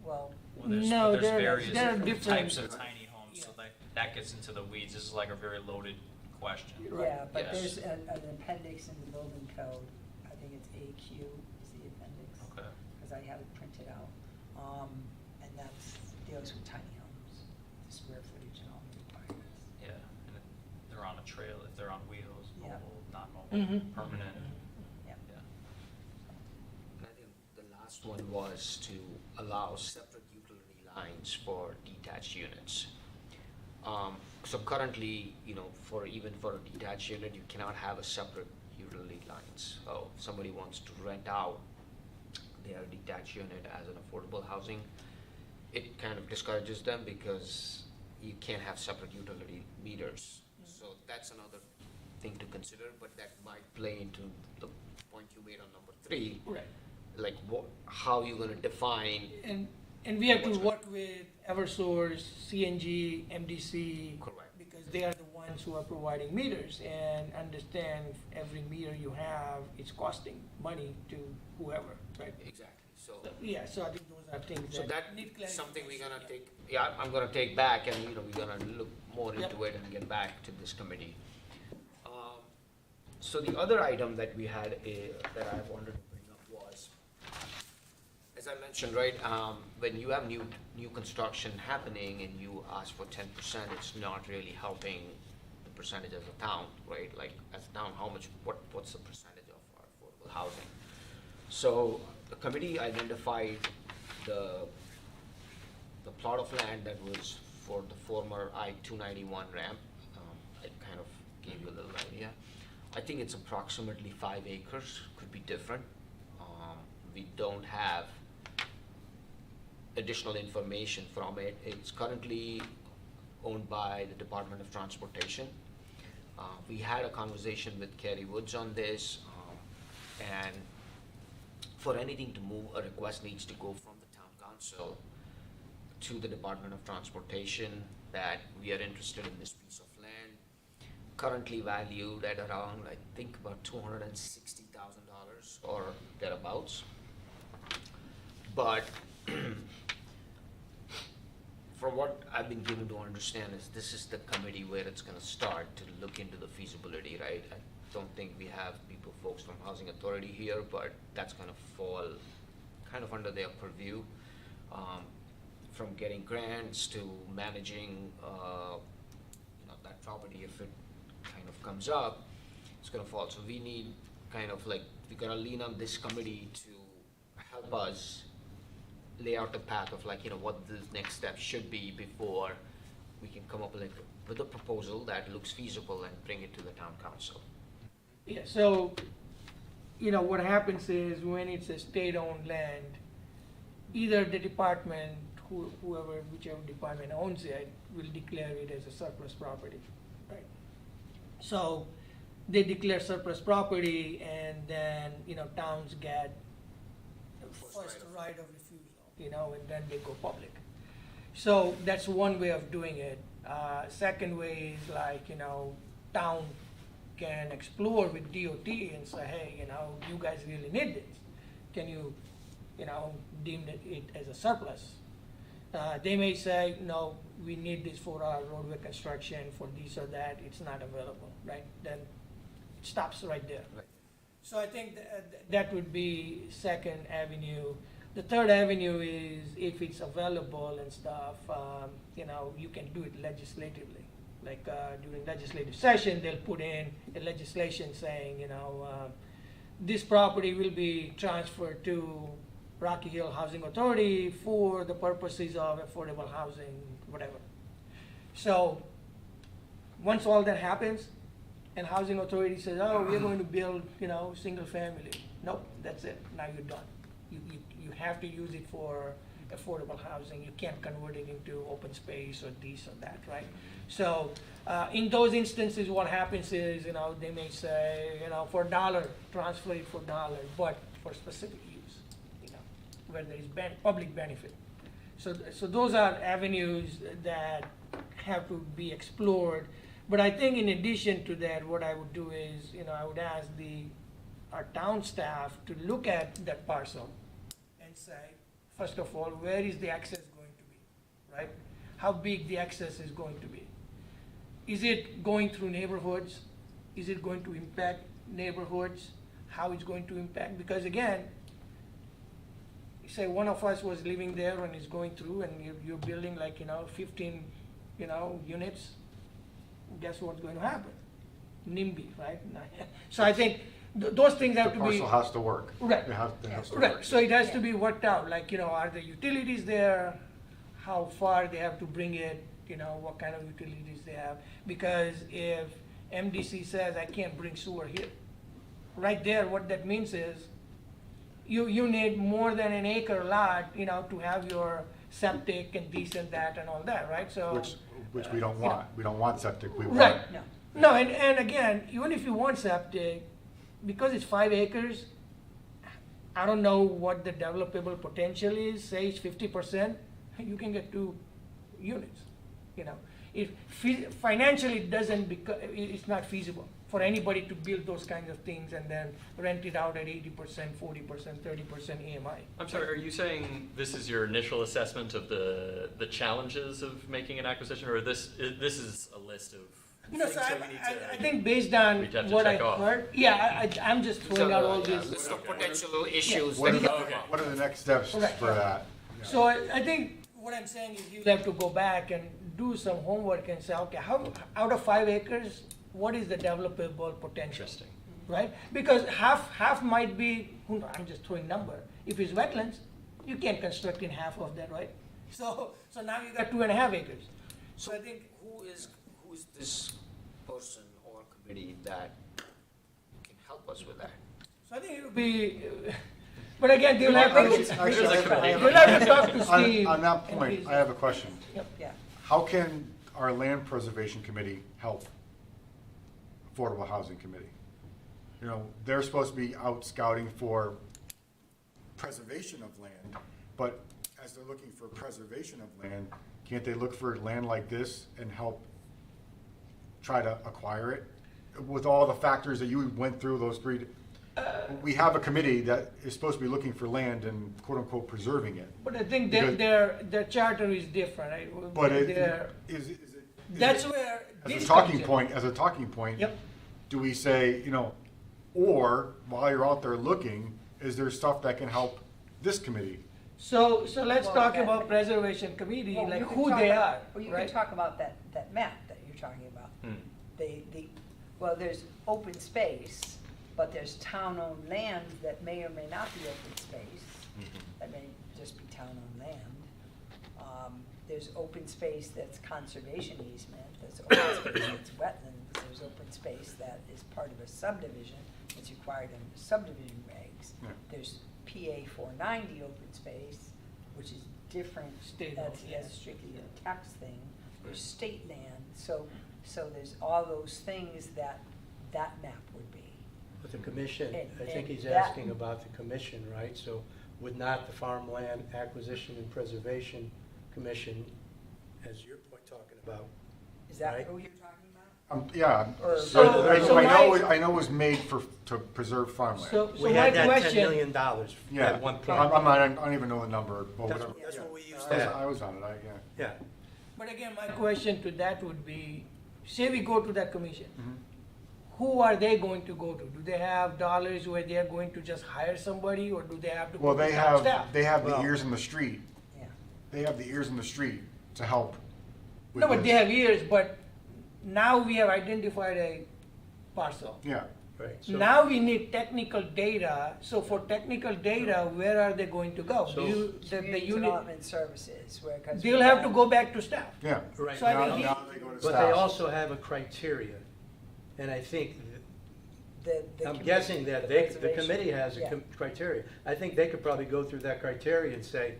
Well, Well, there's, No, but there's there- various there are different- types of tiny homes, so that gets into the weeds. This is like a very loaded question. Right. yeah, but Yes. there's an appendix in the building code, I think it's AQ is the appendix. Okay. Because I have it printed out, and that's, deals with tiny homes, the square footage and all the requirements. Yeah, and if they're on a trail, if they're on wheels, Yeah. mobile, non-mobile, Mhm. permanent, Yeah. yeah. And I think the last one was to allow separate utility lines for detached units. So currently, even for a detached unit, you cannot have a separate utility lines. So if somebody wants to rent out their detached unit as an affordable housing, it kind of discourages them because you can't have separate utility meters. So that's another thing to consider, but that might play into the point you made on number 3. Right. Like how you gonna define. And we have to What's work with Eversource, CNG, MDC. Correct. Because they are the ones who are providing meters and understand every meter you have, it's costing money to whoever, right? Exactly, so So I think those are things so that that need something we're clarification, gonna yeah. take, I'm gonna take back, and we're gonna look more Yep. into it and get back to this committee. So the other item that we had that I wanted to bring up was, as I mentioned, right, when you have new construction happening and you ask for 10%, it's not really helping the percentage as a town, right? Like as a town, what's the percentage of our affordable housing? So the committee identified the plot of land that was for the former I-291 ramp. I kind of gave you a little idea. I think it's approximately 5 acres, could be different. We don't have additional information from it. It's currently owned by the Department of Transportation. We had a conversation with Kerry Woods on this, and for anything to move, a request needs to go from the town council to the Department of Transportation that we are interested in this piece of land, currently valued at around, I think, about $260,000 or thereabouts. But from what I've been given to understand is this is the committee where it's gonna start to look into the feasibility, right? I don't think we have folks from Housing Authority here, but that's gonna fall kind of under their purview. From getting grants to managing, that property, if it kind of comes up, it's gonna fall. So we need kind of like, we gotta lean on this committee to help us lay out the path of like, what the next step should be before we can come up with a proposal that looks feasible and bring it to the town council. Yeah, so, what happens is when it's a state-owned land, either the department, whichever department owns it, will declare it as a surplus property, right? So they declare surplus property and then, towns get first right of refusal, and then they go public. So that's one way of doing it. Second way is like, town can explore with DOT and say, hey, you guys really need this. Can you, deem it as a surplus? They may say, no, we need this for our roadway construction, for this or that, it's not available, right? Then it stops right there. Right. So I think that would be second avenue. The third avenue is if it's available and stuff, you can do it legislatively. Like during legislative session, they'll put in a legislation saying, this property will be transferred to Rocky Hill Housing Authority for the purposes of affordable housing, whatever. So once all that happens, and Housing Authority says, oh, we're going to build, single family. Nope, that's it, now you're done. You have to use it for affordable housing. You can't convert it into open space or this or that, right? So in those instances, what happens is, they may say, for $1, transfer it for $1, but for specific use, where there is public benefit. So those are avenues that have to be explored. But I think in addition to that, what I would do is, I would ask our town staff to look at that parcel and say, first of all, where is the access going to be, right? How big the access is going to be? Is it going through neighborhoods? Is it going to impact neighborhoods? How it's going to impact? Because again, say one of us was living there and is going through and you're building like, 15, units, guess what's going to happen? NIMBY, right? So I think those things have to be. The parcel has to work. Right. It has to Right, work. so it has to be worked out, like, are the utilities there? How far they have to bring it, what kind of utilities they have? Because if MDC says, I can't bring sewer here, right there, what that means is, you need more than an acre lot, to have your septic and this and that and all that, right? So. Which we don't want. We don't want septic. We want. Right. No. No, and again, even if you want septic, because it's 5 acres, I don't know what the developable potential is, say it's 50%, you can get 2 units, If financially it doesn't it's not feasible for anybody to build those kinds of things and then rent it out at 80%, 40%, 30% EMI. I'm sorry, are you saying this is your initial assessment of the challenges of making an acquisition, or this is a list of things So that we need to? I think based on we'd have to what I check off. heard, I'm just throwing out all Yeah, these. list of potential issues. What are, that- the, what are the next steps Right. for that? So I think what I'm saying is you have to go back and do some homework and say, okay, how, out of 5 acres, what is the developable potential? Interesting. Right? Because half might be, I'm just throwing number. If it's wetlands, you can't construct in half of that, right? So now you got 2.5 acres. So I think who is this person or committee that can help us with that? So I think it would be, but again, they'll have Actually, to, I have they'll have to talk to on, Steve. on that and point, his- I have a question. Yep. Yeah. How can our land preservation committee help affordable housing committee? They're supposed to be out scouting for preservation of land, but as they're looking for preservation of land, can't they look for land like this and help try to acquire it? With all the factors that you went through, those three, we have a committee that is supposed to be looking for land and quote-unquote preserving it. But I think Because- their charter is different, right? But Their- is it? That's where As this a comes talking in. point, as a talking point. Yep. Do we say, or while you're out there looking, is there stuff that can help this committee? So let's Well, talk that- about preservation committee, Well, like you can who talk they about- are, Well, you right? can talk about that map that you're talking about. Well, there's open space, but there's town-owned land that may or may not be open space. That may just be town-owned land. There's open space that's conservation easement, there's open space that's wetlands, there's open space that is part of a subdivision that's required under subdivision regs. Yeah. There's PA 490 open space, which is different. State That's owned, yeah. strictly a tax thing. There's state land, so there's all those things that map would be. But the commission, I think And he's that- asking about the commission, right? So would not the Farmland Acquisition and Preservation Commission, as you're talking about, Is that Right. who you're talking about? Yeah, Or- So- I so I know it was made to preserve farmland. So we my had that $10 question, million Yeah, at one point. I don't even know the number, but That's whatever. that's what we used I to was- have. I was on it, yeah. Yeah. but again, my question to that would be, say we go to that commission, Mhm. who are they going to go to? Do they have dollars where they are going to just hire somebody, or do they have to Well, go to they town have, staff? they have the Well- ears in the street, Yeah. they have the ears in the street to help with No, but this. they have years, but now we have identified a parcel. Yeah, Right. So- Now we need technical data, so for technical data, where are they going to go? Do So- you, the Community unit, development services, where, because. they'll have to go back to staff. yeah. Right. So I Now- think he- now they go to But they staff. also have a criteria, and I think, The I'm commu- guessing that the preservation. committee has a Yeah. criteria. I think they could probably go through that criteria and say,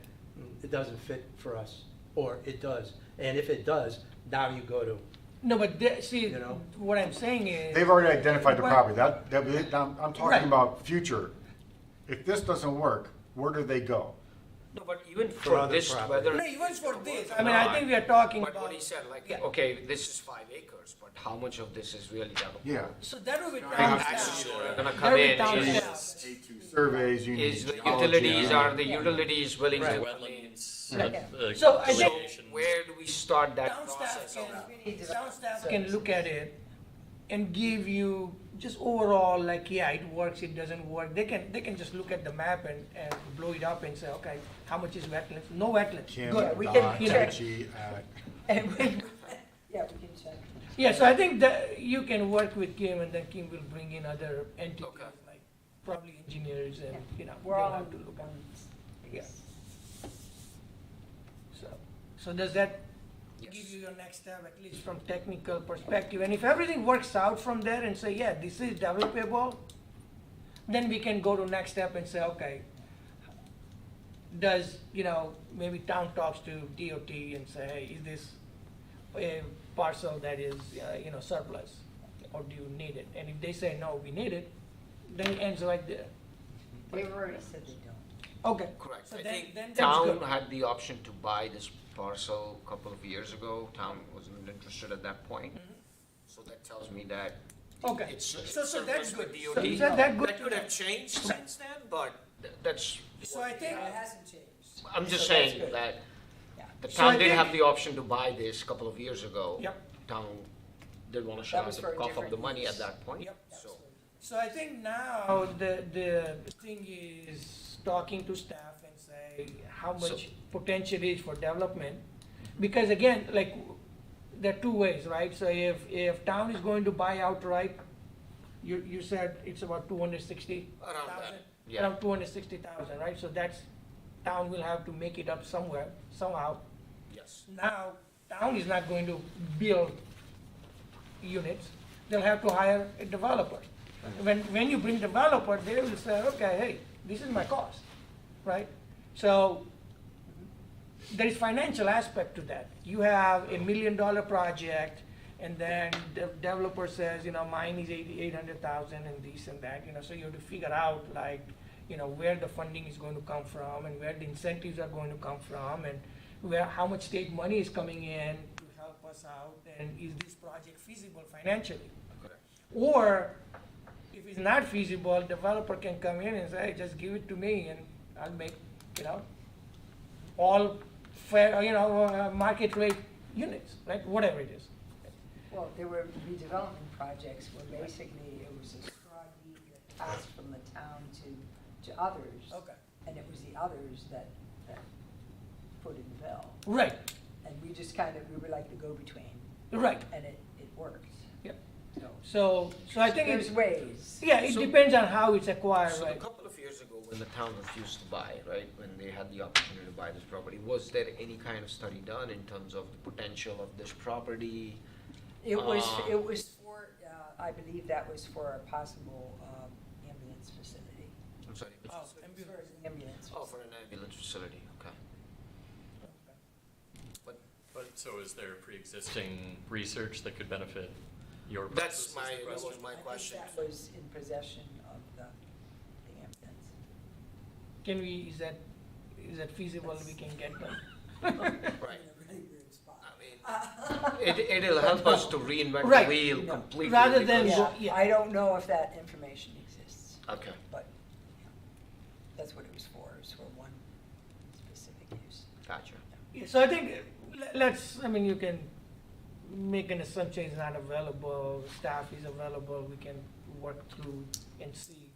it doesn't fit for us, or it does. And if it does, now you go to, No, but see, You know? what I'm saying is. They've already identified the But- property, I'm talking Right. about future. If this doesn't work, where do they go? No, but even For for other this, property. whether. No, even for this, I No, mean, I think we are talking But about. what he said, like, Yeah. okay, this is 5 acres, but how much of this is really developable? Yeah. So that will be Yeah. town Access staff. to it, gonna That come will be in, town is, staff. Surveys, you need is the geology. utilities, are the utilities willing to Right. come in? Wetlands. Yeah. So I think- delineation. Where do we start that Town process staff of? can, town staff can look at it and give you just overall, like, yeah, it works, it doesn't work. They can just look at the map and blow it up and say, okay, how much is wetlands? No wetlands, Kim, good. we Dot, can check. Techie, at- And we- Yeah, we can check. Yeah, so I think that you can work with Kim, and then Kim will bring in other entities, Okay. like probably engineers and, We're they'll all have on to look at one. it. Yeah. So does that Yes. give you your next step, at least from technical perspective? And if everything works out from there and say, yeah, this is developable, then we can go to next step and say, okay, does, maybe town talks to DOT and say, hey, is this a parcel that is, surplus, or do you need it? And if they say, no, we need it, then it ends right there. They've already said they don't. Okay. Correct. So I then- think then that's town good. had the option to buy this parcel a couple of years ago. Town wasn't interested at that point. So that tells me that Mm-hmm. Okay. it's So that's surplus good. with So DOT. is that good That to could know? have changed since then, but that's, So I think, It hasn't changed. I'm just So that's saying good. that Yeah. the So I town did think- have the option to buy this a couple of years ago. Yep. Town did want to That shut was the for a cough up the different money use. at that point, Yep. so. so I think now the thing is talking to staff and say how So- much potential is for development. Because again, like, there are two ways, right? So if town is going to buy outright, you said it's about 260,000? Around that, yeah. Around 260,000, right? So that's, town will have to make it up somewhere, somehow. Yes. Now, town is not going to build units, they'll have to hire a developer. When you bring developer, they will say, okay, hey, this is my cost, right? So, there is financial aspect to that. You have $1 million project, and then the developer says, mine is 800,000 and this and that, so you have to figure out, like, you know, where the funding is going to come from and where the incentives are going to come from and where, how much state money is coming in to help us out and is this project feasible financially? Correct. Or if it's not feasible, developer can come in and say, hey, just give it to me and I'll make, you know, all fair, you know, market rate units, right, whatever it is. Well, there were redevelopment projects where basically it was a straw deed that passed from the town to others. Okay. And it was the others that put in the bill. Right, And we just kind of, we were like the go-between, right, and it worked. yep. So So I think there's it's, ways. yeah, it So- depends on how it's acquired, So a right? couple of years ago, when the town refused to buy, right, when they had the opportunity to buy this property, was there any kind of study done in terms of the potential of this property? It was Uh, for, I believe that was for a possible ambulance facility. I'm sorry. which Oh, facility? For an ambulance. Oh, for an ambulance facility, okay. But So is there pre-existing research that could benefit your that's purposes? that was my I think question. that was in possession of the ambulance. Can we, is that feasible, we can get them? Right. In a really weird spot. I mean, it'll help us to reinvent the Right. wheel No. completely. Rather than because- go- Yeah, yeah. I don't know if that information exists, Okay, but yeah, that's what it was for. It was for one specific use. gotcha. Yeah, so I think, let's, I mean, you can make an assumption it's not available, staff is available, we can work through and see,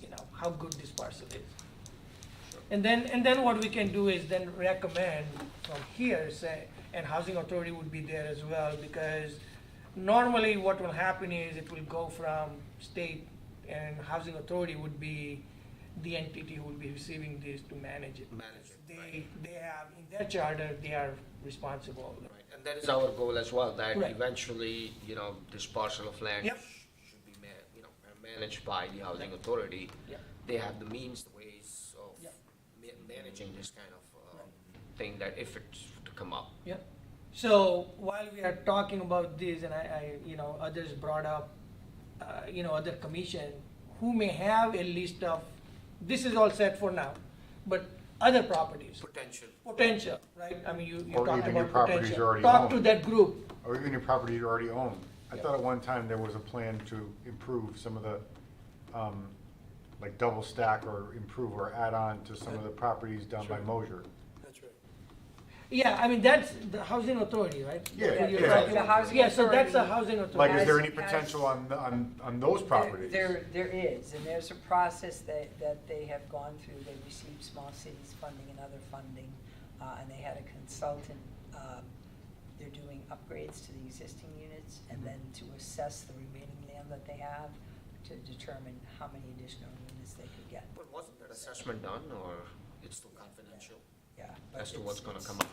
you know, how good this parcel is. And then what we can do is then recommend from here, say, and housing authority would be there as well, because normally what will happen is it will go from state and housing authority would be the entity who will be receiving this to manage it. Manage it, right. They have, in their charter, they are responsible. Right, and that is our goal as well, that Right. eventually, you know, this parcel of land Yep. should be managed by the housing authority. Yep. They have the means, the ways of Yep. managing this kind of thing, that if it's to come up. Yeah. So while we are talking about this, and you know, others brought up, you know, other commission who may have a list of, this is all set for now, but other properties, potential, right? I mean, you Or talked even your about properties potential. already Talk owned. to that group. Or even your property you already own. I Yeah. thought at one time there was a plan to improve some of the, like double stack or improve or add on to some of the properties down by Mosier. That's right. Yeah, I mean, that's the housing authority, right? Yeah, That's what you're yeah. talking The about. housing Yeah, so that's a authority housing authority. Like, is there As- any potential on those properties? There is, and there's a process that they have gone through. They received small cities funding and other funding, and they had a consultant. They're doing upgrades to the existing units, and then to assess the remaining land that they have to determine how many additional units they could get. But wasn't that assessment done, or it's still confidential Yeah. but as to it's- what's gonna it's- come out?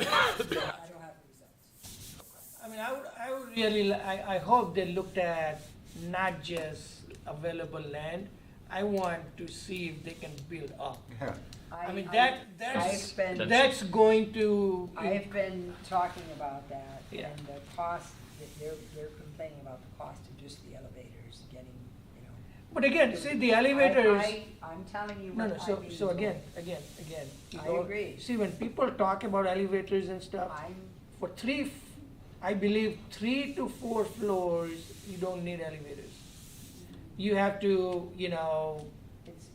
Yeah, we don't have, I don't have the results. I mean, I would really, I hope they looked at not just available land. I want to see if they can build up. Yeah. I mean, I've that's been- that's going to. I've been talking about that, Yeah. and the cost, they're complaining about the cost of just the elevators, getting, you know. But again, see, the elevators. I'm telling you No, what no, I've been so told. again. You I know, agree. See, when people talk about elevators and stuff, I'm, for I believe 3 to 4 floors, you don't need elevators. You have to, you know,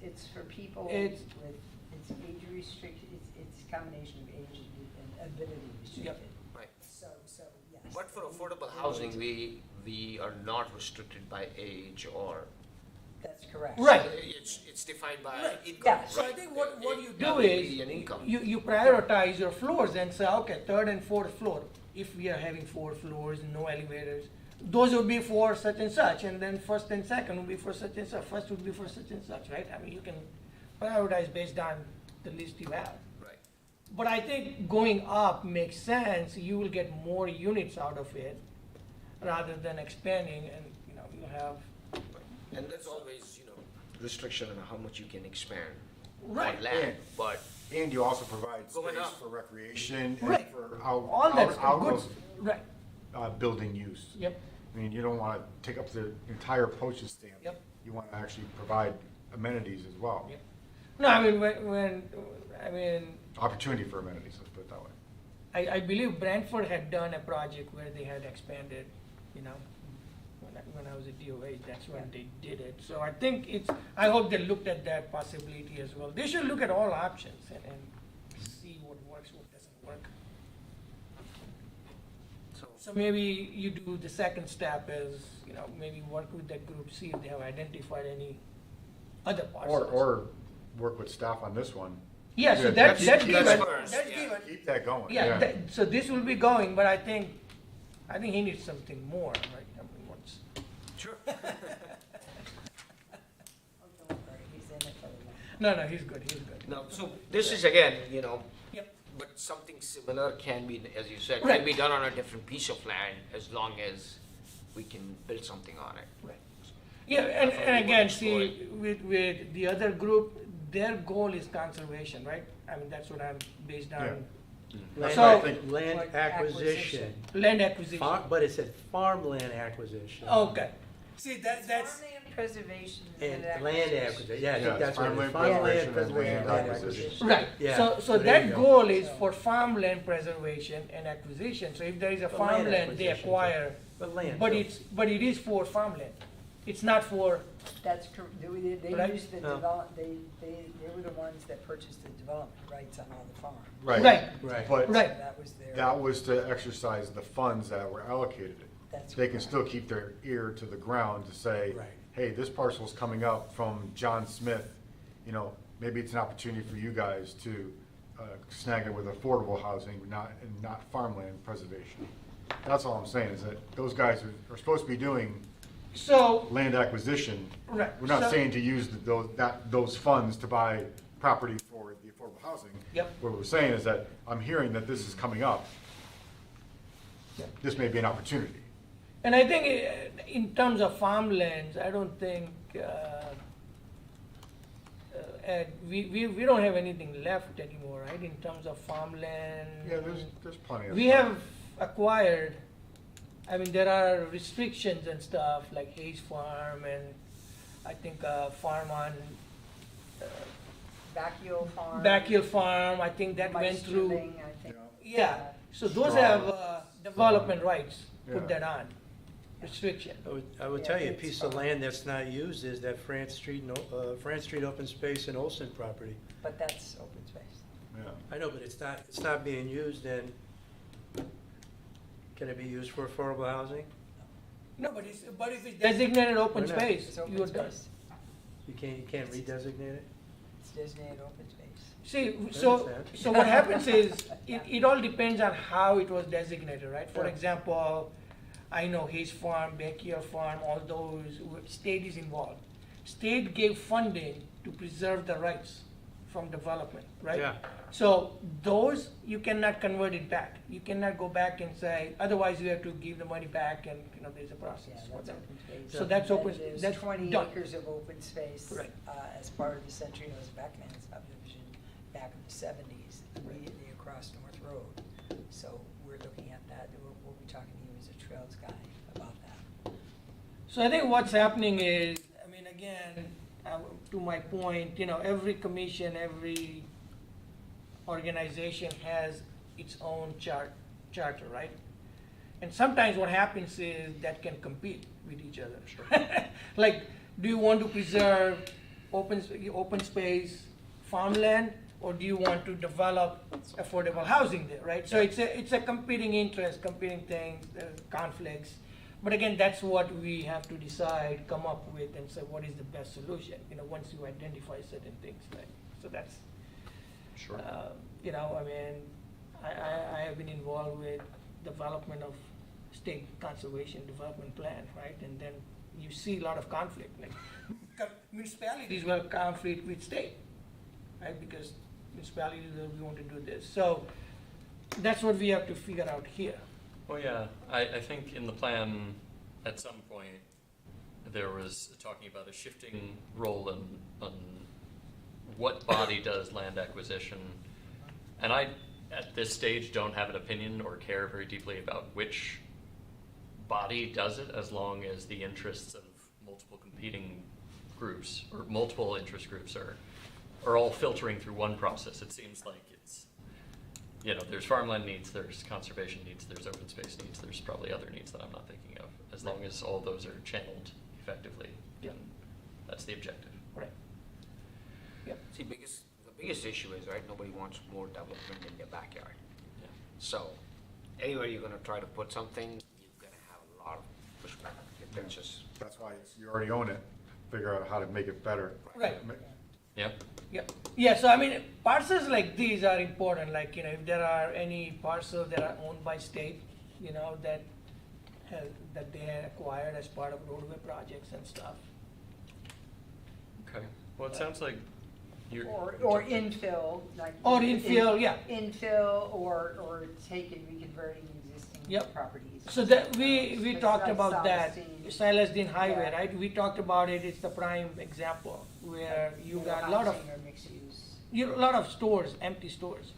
it's for people with, It's- it's age restricted, it's a combination of age and ability restricted. Right. So, yes. But for affordable housing, we are not restricted by age or. That's correct. Right. It's defined by Right. income. Yeah, so I right? think what you That do would is, be an income. you prioritize your floors and say, okay, 3rd and 4th floor. If we are having 4 floors, no elevators, those would be for such and such, and then 1st and 2nd would be for such and such, 1st would be for such and such, right? I mean, you can prioritize based on the list you have. Right. But I think going up makes sense, you will get more units out of it, rather than expanding, and, you know, you have. And there's always, restriction on how much you can expand Right. on land, but And you also provide Going space up. for recreation and Right. for All that stuff, out good, of right, building use. yep, I mean, you don't want to take up the entire postage stamp. Yep. You want to actually provide amenities as well. Yeah. No, I mean, Opportunity for amenities, let's put it that way. I believe Brantford had done a project where they had expanded, you know, when I was at DOH, that's when they did it. So I think I hope they looked at that possibility as well. They should look at all options and see what works, what doesn't work. So maybe you do the second step is, you know, maybe work with that group, see if they have identified any other parcels. Or work with staff on this one. Yeah, so Yeah, that's that's given, first, that's yeah. given. Keep that going. Yeah, so this will be going, but I think he needs something more, right? I mean, what's, Sure. Oh, don't worry, he's in it for the long. no, he's good. No, so this is again, you know, Yep. but something similar can be, as you said, Right. can be done on a different piece of land as long as we can build something on it. Right. Yeah, and again, see, with the other group, their goal is conservation, right? I mean, that's what I'm based on, That's So- why I think, Land Like acquisition. land acquisition. But it said farmland acquisition. Okay, see, that's, Farmland preservation And and land acquisition, yeah, I Yeah, think that's what it farmland is. Farmland preservation and preservation, land land acquisition. acquisition. right. Yeah, So so there that you go. goal is for farmland preservation and acquisition. So if there is a But land farmland they acquisition, acquire, But land. but too. it is for farmland. It's not for, That's true, they Right. used the No. they were the ones that purchased the development rights on all the farms. right. right, Right. But Right. That was their. that was to exercise the funds that were allocated. That's They can correct. still keep their ear to the ground to say, Right. hey, this parcel's coming up from John Smith. You know, maybe it's an opportunity for you guys to snag it with affordable housing, not farmland preservation. That's all I'm saying, is that those guys are supposed to be doing so, land acquisition. right. We're not so- saying to use those funds to buy property for the affordable housing. Yep. What we're saying is that I'm hearing that this is coming up. Yep. This may be an opportunity. And I think in terms of farmlands, I don't think, Ed, we don't have anything left anymore, right, in terms of farmland? Yeah, there's plenty of. We stuff. have acquired, I mean, there are restrictions and stuff, like Hayes Farm and I think farm on Bacchio Farm. Backyard Farm, I think that went through. Meisterling, I think. Yeah, so those Strong. have development rights, put Yeah. that on, restriction. I would Yeah, tell you, a it's piece of fine. land that's not used is that France Street open space and Olson property. But that's open space. Yeah. I know, but it's not being used, and can it be used for affordable housing? No, but if it's designated open Why not? space, It's open you're done. space. You can't redesignate it? It's designated open space. See, I so, understand. so what happens is, it all depends on how it was designated, right? For Yeah. example, I know Hayes Farm, Backyard Farm, all those, state is involved. State gave funding to preserve the rights from development, right? Yeah. So those, you cannot convert it back. You cannot go back and say, otherwise you have to give the money back and, you know, there's a Yeah, process for that's that. open space. So that's open, And there's that's 20 done. acres of open space. Right. As part of the Centrinos Beckman subdivision back in the 70s, immediately across North Road. So we're looking at that, we'll be talking to you as a trails guy about that. So I think what's happening is, I mean, again, to my point, you know, every commission, every organization has its own charter, right? And sometimes what happens is that can compete with each other. Like, do you want to preserve open space, farmland, or do you want to develop affordable housing there, right? So it's a competing interest, competing things, conflicts. But again, that's what we have to decide, come up with, and say what is the best solution, you know, once you identify certain things, right? So that's, Sure. you know, I mean, I have been involved with development of state conservation development plan, right? And then you see a lot of conflict, like municipalities will conflict with state, right? Because municipalities, we want to do this. So that's what we have to figure out here. Well, yeah, I think in the plan, at some point, there was talking about a shifting role in what body does land acquisition. And I, at this stage, don't have an opinion or care very deeply about which body does it, as long as the interests of multiple competing groups or multiple interest groups are all filtering through one process. It seems like it's, you know, there's farmland needs, there's conservation needs, there's open space needs, there's probably other needs that I'm not thinking of. As long as all those are channeled effectively, Yeah. then that's the objective. Right. Yep. See, the biggest issue is, right, nobody wants more development in their backyard. Yeah. So, anywhere you're gonna try to put something, you're gonna have a lot of pushback. It's just, That's why you already own it, figure out how to make it better. Right. Yeah. Yeah, yeah, so I mean, parcels like these are important, like, you know, if there are any parcels that are owned by state, you know, that they had acquired as part of roadway projects and stuff. Okay. Well, it sounds like you're. Or infill, like. Or infill, yeah. Infill or taking, reconverting existing Yep. properties. So that, we Places talked like about that, Celestine. Celestine Highway, Yeah. right? We talked about it, it's the prime example, where you got a lot of, Housing or mixed use. a lot of stores, empty stores.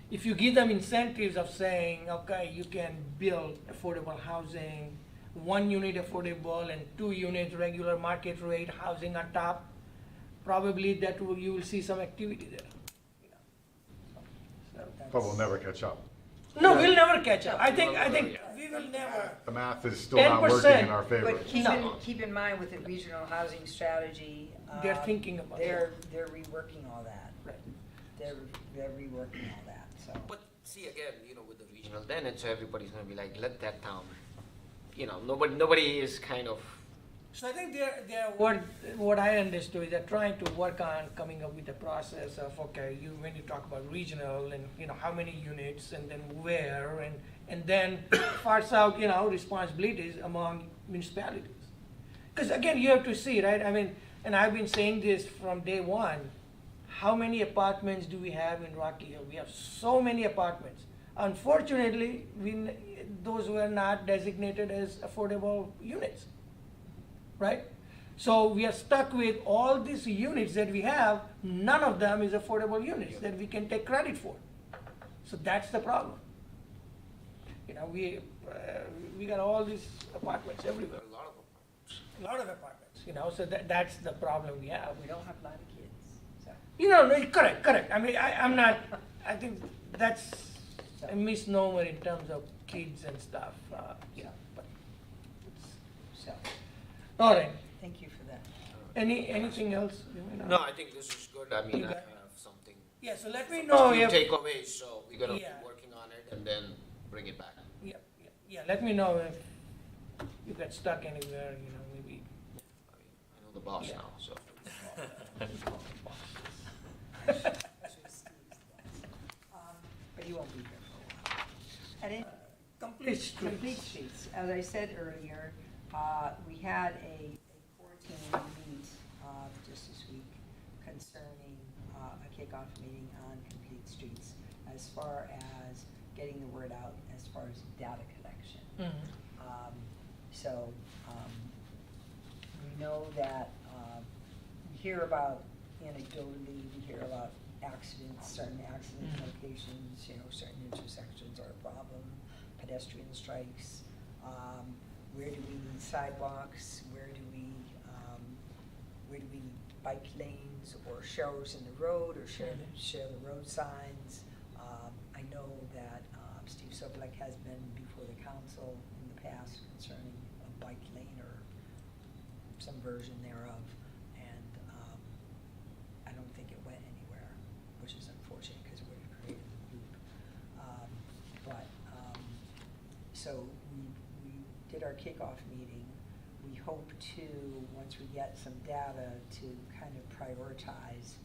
If you give them incentives of saying, okay, you can build affordable housing, 1 unit affordable and 2 units regular market rate housing on top, probably you will see some activity there. So But we'll never catch up. No, we'll never catch up. I think we will never. The math is still not working 10%. in our favor. But No. keep in mind with the regional housing strategy. They're thinking about it. They're reworking all that. Right. They're reworking all that, so. but see, again, you know, with the regional, then it's everybody's gonna be like, let that town, you know, nobody is kind of, So I think what I understood is they're trying to work on coming up with a process of, okay, when you talk about regional and, you know, how many units and then where and then parse out, you know, responsibilities among municipalities. Because again, you have to see, right, I mean, and I've been saying this from day one, how many apartments do we have in Rocky Hill? We have so many apartments. Unfortunately, those were not designated as affordable units. Right? So we are stuck with all these units that we have, none of them is affordable units that we can take credit for. So that's the problem. You know, we got all these apartments everywhere, a lot of them. a lot of apartments, you know, so that's the problem we have. We don't have a lot of kids, so. You know, no, correct. I mean, I'm not, I think that's a misnomer in terms of kids and stuff, you know, but So, all right. thank you for that. Anything else? You may not- No, I think this is good, I mean, You I got- have something. Yeah, so let me know Few if. takeaways, so we're gonna Yeah. keep working on it and then bring it back. Yeah, let me know if you get stuck anywhere, you know, maybe. I know the boss Yeah. now, so. But you won't be here for a while. At any Complete Complete streets. streets, as I said earlier, we had a core team meet just this week concerning a kickoff meeting on complete streets as far as getting the word out as far as data collection. So we know that we hear about anecdotally, we hear about accidents, certain accident locations, you know, certain intersections are a problem, pedestrian strikes. Where do we need sidewalks? Where do we need bike lanes or sharrows in the road or share the road signs? I know that Steve Sobolek has been before the council in the past concerning a bike lane or some version thereof, and I don't think it went anywhere, which is unfortunate because it would have created a loop. So we did our kickoff meeting. We hope to, once we get some data, to kind of prioritize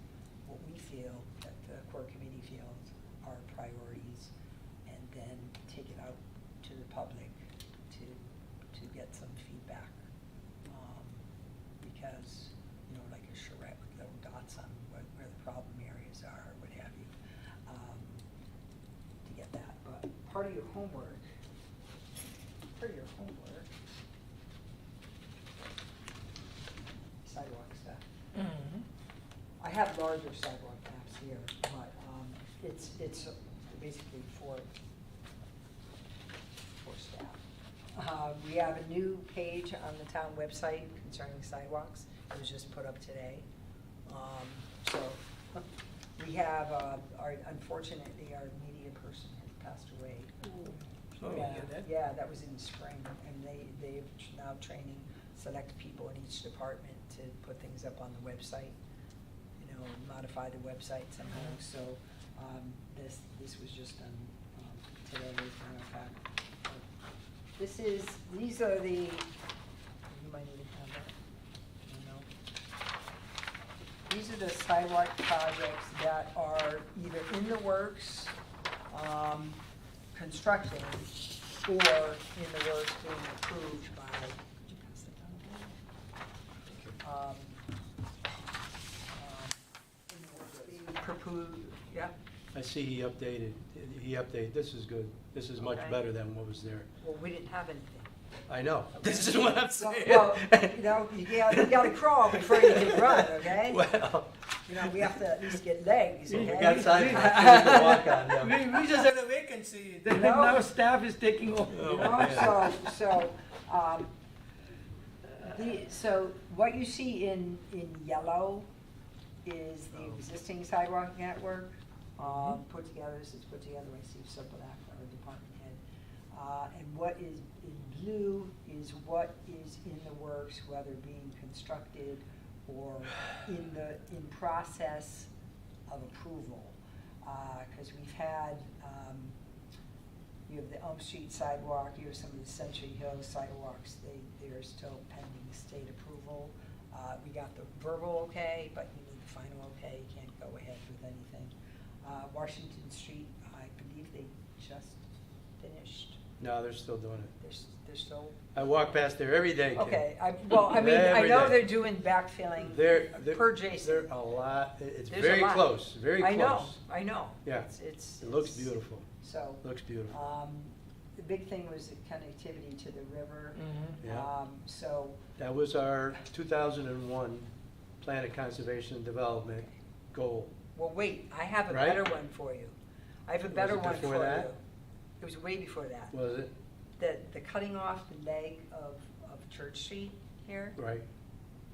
what we feel that the core committee feels are priorities, and then take it out to the public to get some feedback. Because, you know, like a charrette with little dots on where the problem areas are, or what have you, to get that. But part of your homework, sidewalk stuff. Mhm. I have larger sidewalk maps here, but it's basically for staff. We have a new page on the town website concerning sidewalks. it was just put up today. So, we have, unfortunately, our media person has passed away. Sorry to hear that. Yeah, that was in the spring, and they're now training select people in each department to put things up on the website, you know, modify the website somehow, so, this was just done, today, as a matter of fact. These are the, you might even have that, I don't know. These are the sidewalk projects that are either in the works, constructing, or in the works being approved by, did you pass that down? In the works being proposed, yeah, I see he updated, this is good. This is much Okay. better than what was there. well, we didn't have anything. I know, this is what I'm saying. Well, you know, you gotta crawl before you can run, okay? Well, You know, we have to at least get legs, we okay? got sidewalks to walk on now. We just had a vacancy, then No. now staff is taking over. Oh, You know, man. so what you see in yellow is the existing sidewalk network, put together, this is put together by Steve Sokolak, our department head. And what is in blue is what is in the works, whether being constructed or in process of approval. Cause we've had, you have the Elm Street sidewalk, you have some of the Century Hill sidewalks, they're still pending state approval. We got the verbal okay, but you need the final okay, you can't go ahead with anything. Washington Street, I believe they just finished, No, they're still doing it. they're still, I walk past there every day, Kim. okay, I mean, I Every know day. they're doing backfilling They're, per Jason. They're a lot, it's There's a very lot. close, very close. I know. Yeah. It's. It looks it's- beautiful, So, looks beautiful. the big thing was the connectivity to the river. Yeah. So, That was our 2001 Plan of Conservation and Development goal. well, wait, I have a Right? better one for you. I have a better it one for before you. that? It was way before that. Was it? The cutting off the leg of Church Street here Right.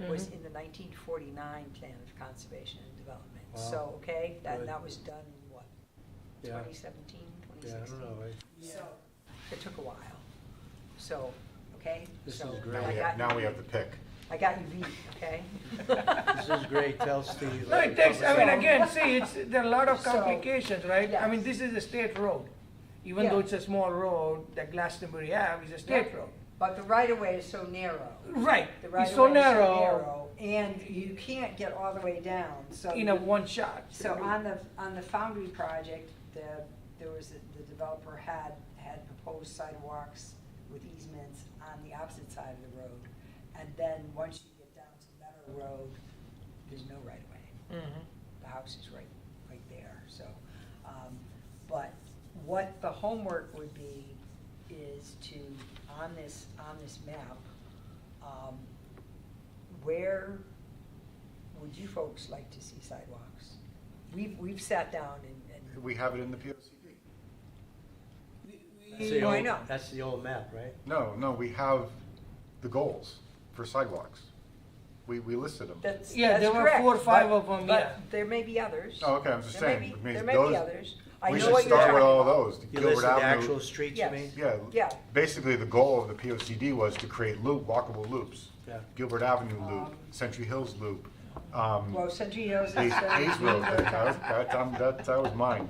was in the 1949 Plan of Conservation and Development. Wow. So, okay, Good. that was done in what, Yeah. 2017, Yeah, I 2016? don't know. So, it took a while. So, okay? This So is great. I got Now you- we have to pick. I got you beat, okay? This is great, tell Steve. No, it takes, I mean, So- again, see, there are a lot of So, complications, right? I mean, yes. this is a state road. Even though Yeah. it's a small road that Glastonbury Ave is a state Yeah. road. But the right of way is so narrow. Right, The right it's of so way is narrow and you can't get all the way down, so. in a one shot. So on the Foundry project, the developer had proposed sidewalks with easements on the opposite side of the road. And then once you get down to Meadow Road, there's no right of way. The house is right there, so, but what the homework would be is to, on this map, where would you folks like to see sidewalks? We've sat down and. We have it in the POCD. That's the No, I old- know. That's the old map, right? No, we have the goals for sidewalks. We listed them. That's Yeah, there were correct, 4 or 5 but- of them, yeah. But there may be others. Oh, okay, I'm just There may saying, be- I mean, There may those- be others. I We know should what you're start with talking all about. those. You Gilbert listed the Avenue. actual streets, you Yes. mean? Yeah. Yeah. Basically, the goal of the POCD was to create walkable loops. Yeah. Gilbert Avenue loop, Century Hills loop. Well, Century Hills is. Hayes Road, that was mine.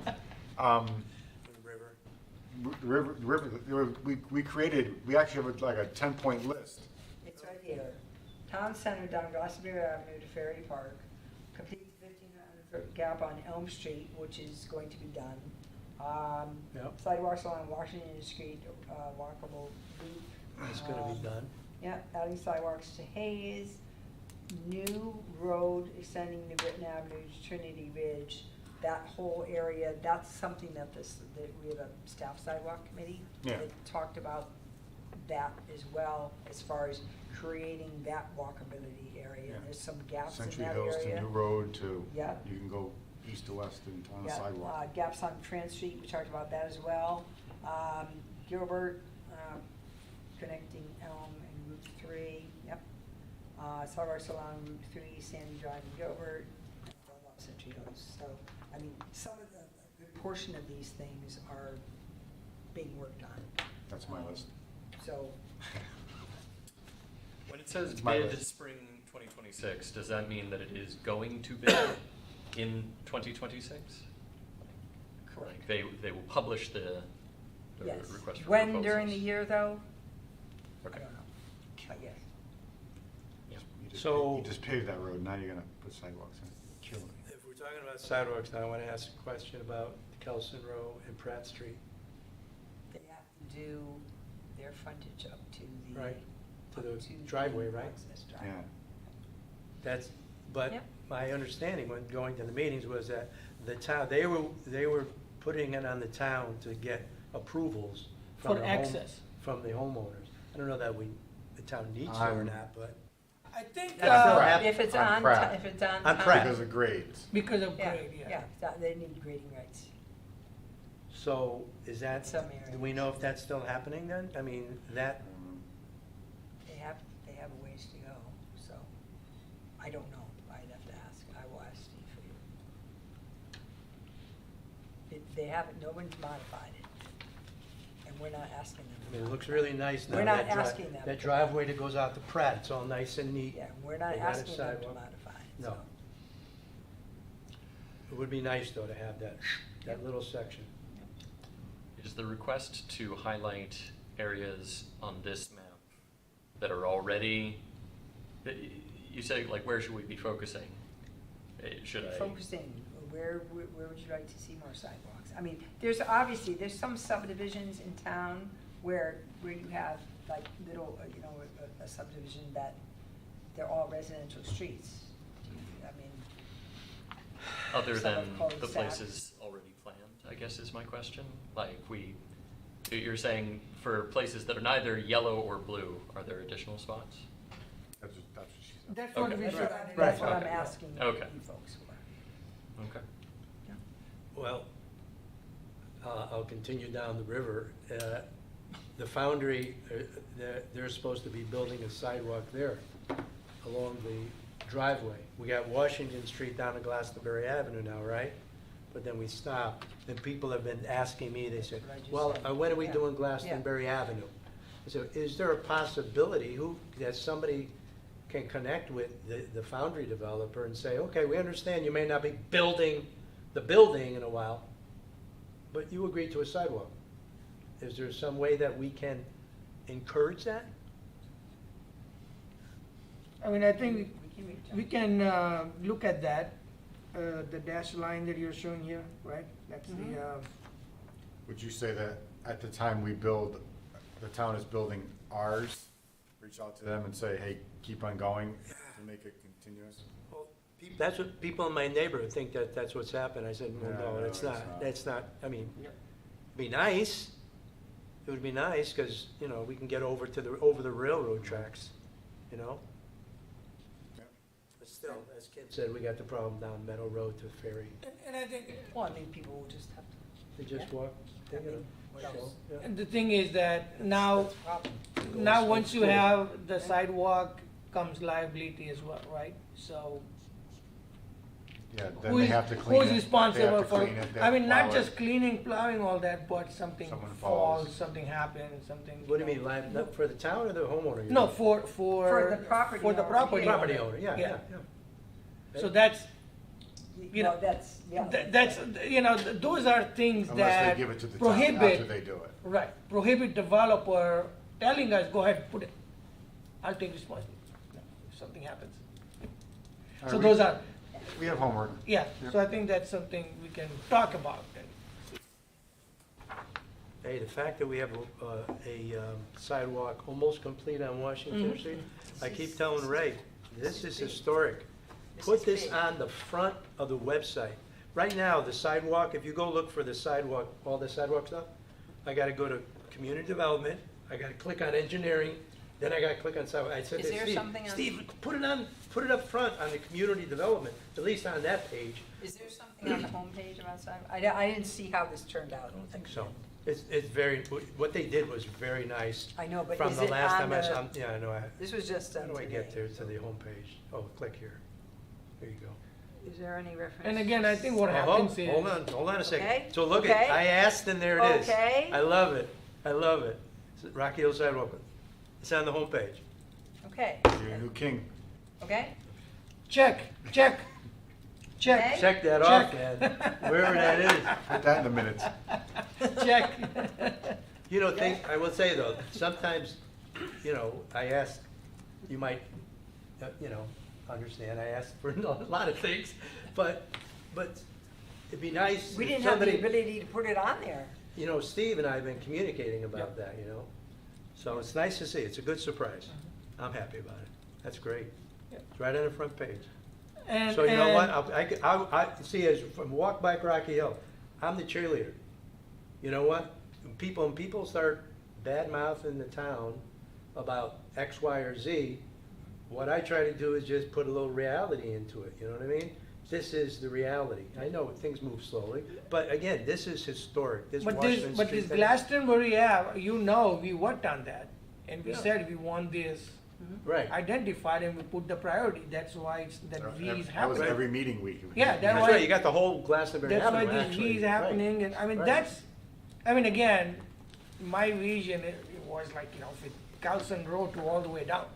We actually have like a 10-point list. It's right here. Town Center down Glastonbury Avenue to Ferry Park. Complete the 1,500-foot gap on Elm Street, which is going to be done. Yep. Sidewalks along Washington Street, walkable loop. It's gonna be done. Yeah, adding sidewalks to Hayes. New road extending the Britton Avenue to Trinity Ridge. That whole area, that's something that we have a staff sidewalk committee. Yeah. That talked about that as well, as far as creating that walkability area. Yeah. There's some gaps in Century that Hills to area. New Road to, Yeah. you can go east to west on a Yeah, sidewalk. gaps on Trans Street, we talked about that as well. Gilbert, connecting Elm and Route 3, yep. sidewalks along Route 3, Sandy Drive and Gilbert, and Dunlop Century Hills. So, I mean, some of the portion of these things are being worked on. That's my list. So, When it says It's my bid list. spring 2026, does that mean that it is going to bid in 2026? correct. Like they will publish the Yes. request for When proposals? during the year, though? I Okay. don't know. But yes. So- You just paved that road, now you're gonna put sidewalks in, killing me. If we're talking about sidewalks, now I want to ask a question about Kelson Row and Pratt Street. They have to do their frontage up to the. Right, to up the driveway, right? access driveway. Yeah, That's, but Yep. my understanding when going to the meetings was that the town, they were putting it on the town to get approvals from For the access. from the homeowners. I don't know that the town needs to or not, but I think, That's still Pratt. happening. If it's On on, Pratt. if it's on. On town- Pratt. because of grades. because of Yeah, grade, yeah. yeah, they need grading rights. so is that, Some do we know if that's still happening then? I mean, that, They have a ways to go, so I don't know. I'd have to ask. I will ask Steve for you. They haven't, no one's modified it. And we're not asking them. I mean, it looks really nice now. We're not that asking them. That driveway that goes out to Pratt, it's all nice and neat. Yeah, we're not They got a asking them to sidewalk. modify it, No. so. It would be nice though to have that little section. Is the request to highlight areas on this map that are already, you say, like, where should we be focusing? Should I? Focusing, where would you like to see more sidewalks? I mean, there's some subdivisions in town where you have like little, a subdivision that they're all residential streets. I mean. Other some than of the cul-de-sacs. places already planned, I guess is my question. Like you're saying for places that are neither yellow or blue, are there additional spots? That's what she said. That's what Okay. we That's should. what I'm Okay. asking Okay. you folks for. Okay. Well, I'll continue down the river. The Foundry, they're supposed to be building a sidewalk there along the driveway. We got Washington Street down to Glastonbury Avenue now, right? But then we stopped, and people have been asking me, they said, That's what I just well, said. when are we Yeah. doing Glastonbury Avenue? I said, is there a possibility that somebody can connect with the Foundry developer and say, okay, we understand you may not be building the building in a while, but you agreed to a sidewalk. Is there some way that we can encourage that? I mean, I think can reach out. we can look at that, the dashed line that you're showing here, right? That's Mhm. the, Would you say that at the time we build, the town is building ours, reach out to them and say, hey, keep on going to make it continuous? That's what people in my neighborhood think that's what's happened. I said, well, No, no, it's no, not. it's not. That's not, I mean, be nice. It would be nice, because, we can get over the railroad tracks, Yeah. But still, as Kim said, we got the problem down Meadow Road to Ferry. and I think, Well, I mean, people will just have to. They just Yeah. walk, I mean, what so, else? yeah. and the thing is that now, That's the problem. now once you have the sidewalk comes liability as well, right? So Yeah, then who they is, have to clean it. who's responsible They have to for, clean it, they I have mean, to not plow it. just cleaning, plowing, all that, but something Someone falls, falls. something happens, something. What do you mean, not for the town or the homeowner? you No, mean? for For the property for the owner. property Property owner, yeah. Yeah. So that's, you know, Well, that's, yeah. that's, those are things Unless they that give it to the town after prohibit, they do it. right, prohibit developer telling us, go ahead, put it. I'll take responsibility. No, if something happens. All So right, those are, We have homework. yeah, Yep. so I think that's something we can talk about. Hey, the fact that we have a sidewalk almost complete on Washington Mhm. Street, I keep telling Ray, this is historic. Put this on the front of the website. Right now, the sidewalk, if you go look for the sidewalk, all the sidewalk stuff, I gotta go to community development, I gotta click on engineering, then I gotta click on sidewalk. I said Is to there Steve, something on- Steve, put it up front on the community development, at least on that page. Is there something on the homepage about sidewalk? I didn't see how this turned out. I don't think so. It's very, what they did was very nice. I know, but From is the it last on time I saw, the, yeah, I know, this was just how done do I today. get there to the homepage? Oh, click here. There you go. Is there any reference? And again, I think what Oh, happens is. hold on a Okay, second. So look okay. at, I asked and there it is. Okay. I love it, I love it. Rocky Hill Sidewalk, it's on the homepage. Okay, You're a new king. okay, Check. Okay. Check that off, man, wherever that is. Put that in the minutes. Check. You know, I will say though, sometimes, you know, I ask, you might, you know, understand, I ask for a lot of things, but it'd be nice we if didn't have the somebody, ability to put it on there. you know, Steve and I have been communicating about that, you know? So it's nice to see, it's a good surprise. I'm happy about it, that's great. Yep. It's right on the front page. And, So you know what, and- I see, as from Walk by Rocky Hill, I'm the cheerleader. You know what? When people start bad mouthing the town about X, Y, or Z, what I try to do is just put a little reality into it, you know what I mean? This is the reality. I know things move slowly, but again, this is historic, this But Washington this, Street. but this thing- Glastonbury Ave, you know, we worked on that. And we Yeah. said we want this Right, identified and we put the priority. That's why it's, that V is That was happening. every meeting week. Yeah, that's why- right, you got the whole Glastonbury That's why Avenue, this actually. V is Right. happening, and I mean, Right. that's, I mean, again, my vision, it was like, you know, with Carlson Road to all the way down.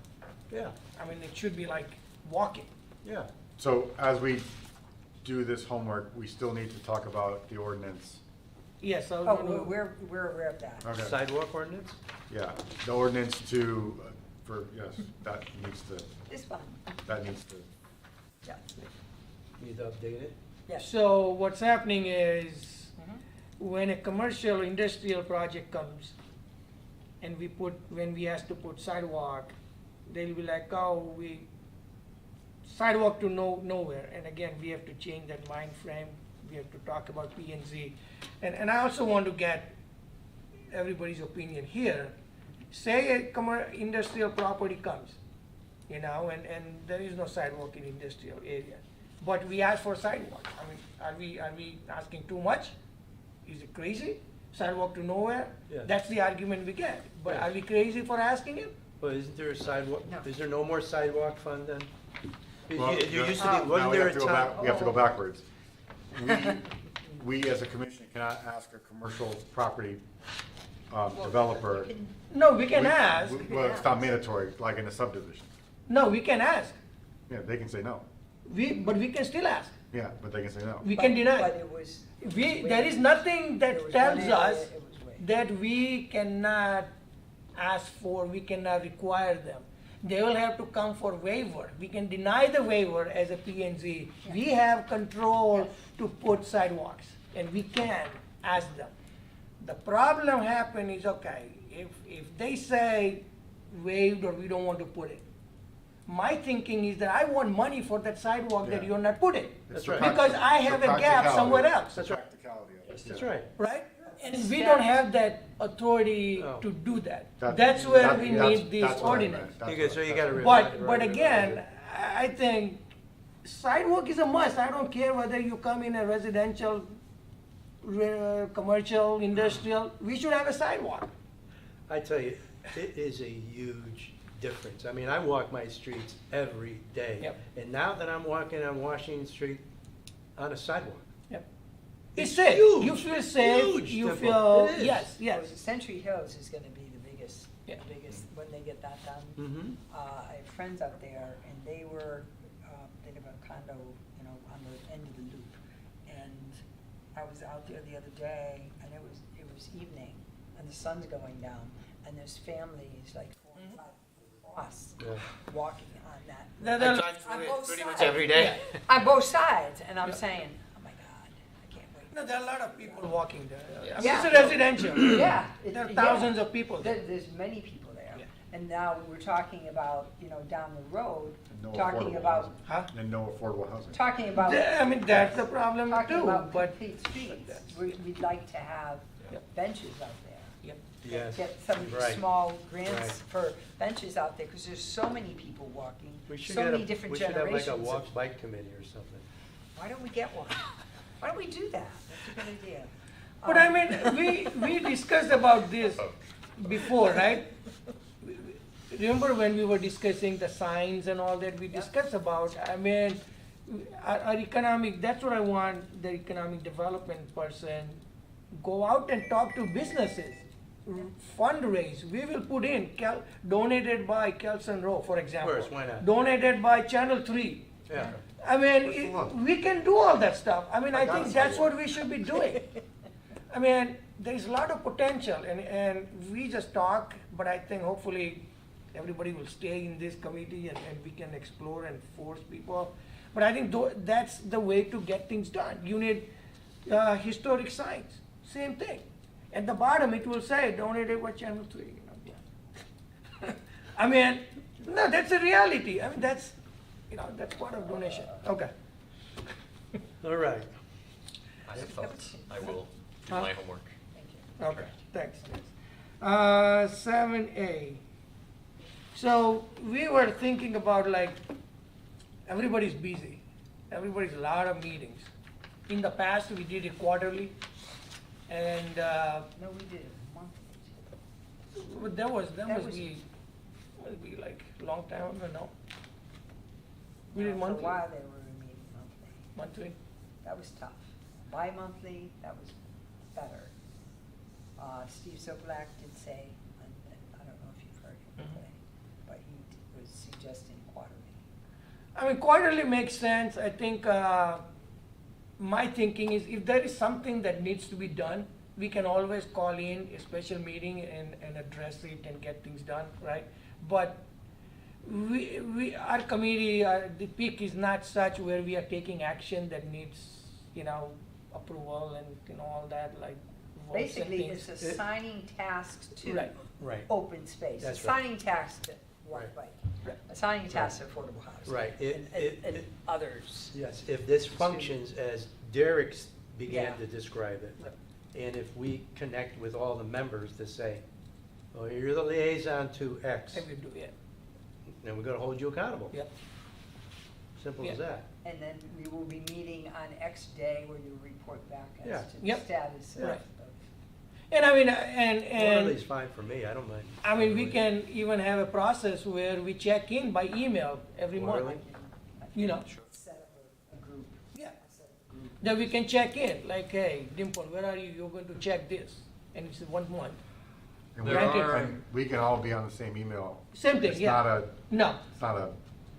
Yeah, I mean, it should be like walking. yeah. So as we do this homework, we still need to talk about the ordinance. Yes, so. Oh, we're aware of that. Okay. Sidewalk ordinance? Yeah, the ordinance to, yes, that needs to, It's fine, yeah, Need to update it? yes. So what's happening is, Mhm. when a commercial industrial project comes, and when we ask to put sidewalk, they'll be like, oh, sidewalk to nowhere, and again, we have to change that mind frame, we have to talk about P and Z. And I also want to get everybody's opinion here. Say a industrial property comes, you know, and there is no sidewalk in industrial area, but we ask for sidewalk. I mean, are we asking too much? Is it crazy? Sidewalk to nowhere? Yeah. That's the argument we get, but Yeah. are we crazy for asking it? Well, isn't there a sidewalk, No. is there no more sidewalk fund then? Well, You used to Oh. be, now wasn't we there have a to go time? back, we have to go backwards. We as a commission cannot ask a commercial property developer. No, we can ask. Well, it's not mandatory, like in a subdivision. No, we can ask. Yeah, they can say no. But we can still ask. Yeah, but they can say no. We can deny. But it was. There is nothing There that was tells one area, us it was waived. that we cannot ask for, we cannot require them. They will have to come for waiver. We can deny the waiver as a P and Z. We have control to put sidewalks, and we can ask them. The problem happen is, okay, if they say waived or we don't want to put it, my thinking is that I want money for that sidewalk that Yeah. you're not putting. It's That's the right. Because I it's have the a gap practicality. somewhere else. It's the practicality of it. That's yeah. right. Right? And we Instead- don't have that authority No. to do that. That- That's where that- we that's- need this that's what I meant. ordinance. That's You what- so you that's gotta what- realize- But again, I think sidewalk is a must. I don't care whether you come in a residential, commercial, industrial, we should have a sidewalk. I tell you, it is a huge difference. I mean, I walk my streets every day. Yep. And now that I'm walking on Washington Street on a sidewalk. Yep. It's It's safe. huge, You feel safe, huge you difference. feel, It is. yes, yes. Well, Century Hills is gonna be the biggest, Yeah. when they get that done. Mm-hmm. I have friends up there, and they live in a condo, you know, on the end of the loop. And I was out there the other day, and it was evening, and the sun's going down, and there's families, like 4 or 5 across, Yeah. walking on that. There- I there- drive through On it both pretty much sides. every day. On both sides, and I'm Yeah. saying, oh my God, I can't wait. No, there are a lot of people walking there. I mean, Yeah. it's a residential. Yeah. There are yeah. thousands of people there. There's many people there. Yeah. And now we're talking about, you know, down the road, And no talking affordable about, housing. Huh? And no affordable housing. talking about, I mean, that's the problem talking too, about but. complete streets. that's- We'd like to have Yep. benches out there. Yep. Yes. Get some Right. small grants Right. for benches out there, because there's so many people walking, We should so get many a, different we should have generations. like a of- walk bike committee or something. Why don't we get one? Why don't we do that? That's a good idea. But I mean, we discussed about this before, right? Remember when we were discussing the signs and all that we discussed about, I mean, our economic, that's what I want, the economic development person, go out and talk to businesses, fundraise, we will put in, donated by Kelson Row, for example. course, why not? Donated by Channel 3. Yeah. I mean, Push the luck. we can do all that stuff. I mean, I got think it. that's what we should be doing. I mean, there's a lot of potential, and we just talk, but I think hopefully everybody will stay in this committee and we can explore and force people. But I think that's the way to get things done. You need historic signs, same thing. At the bottom, it will say donated by Channel 3. You know? I mean, no, that's a reality. I mean, that's part of donation. Okay. All right. I have thoughts. I will do Huh? my homework. Okay, thanks. 7A. So we were thinking about like, everybody's busy. Everybody's a lot of meetings. In the past, we did it quarterly. And No, we did it monthly. that must was- be like a long time ago, no? We did For a monthly? while, they were meeting monthly. Monthly? That was tough. Bi-monthly, that was better. Steve Sokolak did say, and I don't know if you've heard him Mhm. today, but he was suggesting quarterly. I mean, quarterly makes sense. I think, my thinking is if there is something that needs to be done, we can always call in a special meeting and address it and get things done, right? But our committee, the peak is not such where we are taking action that needs, approval and, all that, like votes and Basically, things. it's assigning tasks to Right. Right. open space, That's right. assigning tasks to White Bike, Right. assigning tasks to affordable housing. Right. And others. Yes, if this functions as Derek began Yeah. to describe it, Right. and if we connect with all the members to say, oh, you're the liaison to X, And we do, yeah, then we're gonna hold you accountable. yeah. Simple as Yeah. that. And then we will be meeting on X day where you report back Yeah. as to the Yep. status of. Right. And I mean, and. Quarterly's fine for me, I don't mind. I mean, we can even have a process where we check in by email every month. Quarterly? You know, Set up a group. yeah, Set up a group. that we can check in, like, hey, Dimple, where are you? You're going to check this. And it's 1 month. And There are- we can all be on the same email. Same thing, It's yeah. not No, a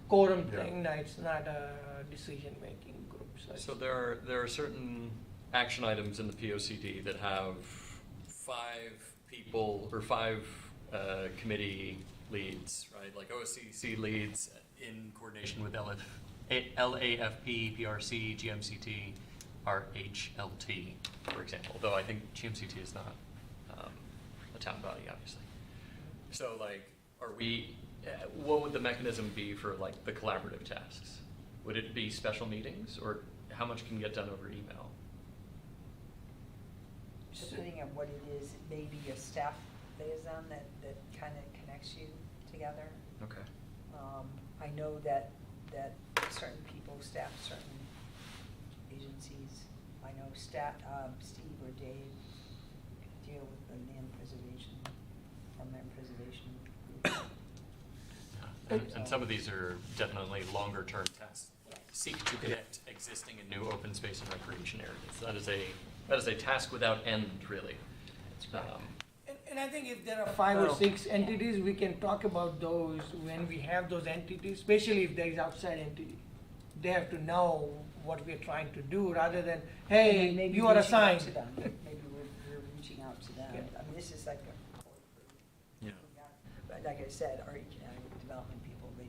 quorum Yeah. thing, no, it's not a decision-making group. So there are certain action items in the POCD that have 5 people or 5 committee leads, right? Like OSCC leads in coordination with LAFP, PRC, GMCT, RHLT, for example. Though I think GMCT is not a town body, obviously. So like, what would the mechanism be for like the collaborative tasks? Would it be special meetings, or how much can get done over email? Depending on what it is, it may be a staff liaison that kind of connects you together. Okay. I know that certain people staff certain agencies. I know Steve or Dave deal with the land preservation group. And some of these are definitely longer-term tasks. Seek to connect existing and new open space and recreation areas. That is a task without end, really. And I think if there are 5 or 6 entities, we can talk about those when we have those entities, especially if there is outside entity. They have to know what we're trying to do, rather than, And hey, then maybe you are reaching out assigned. to them. Maybe we're reaching out to them. Yeah. I mean, this is like a. Yeah. But like I said, our economic development people, they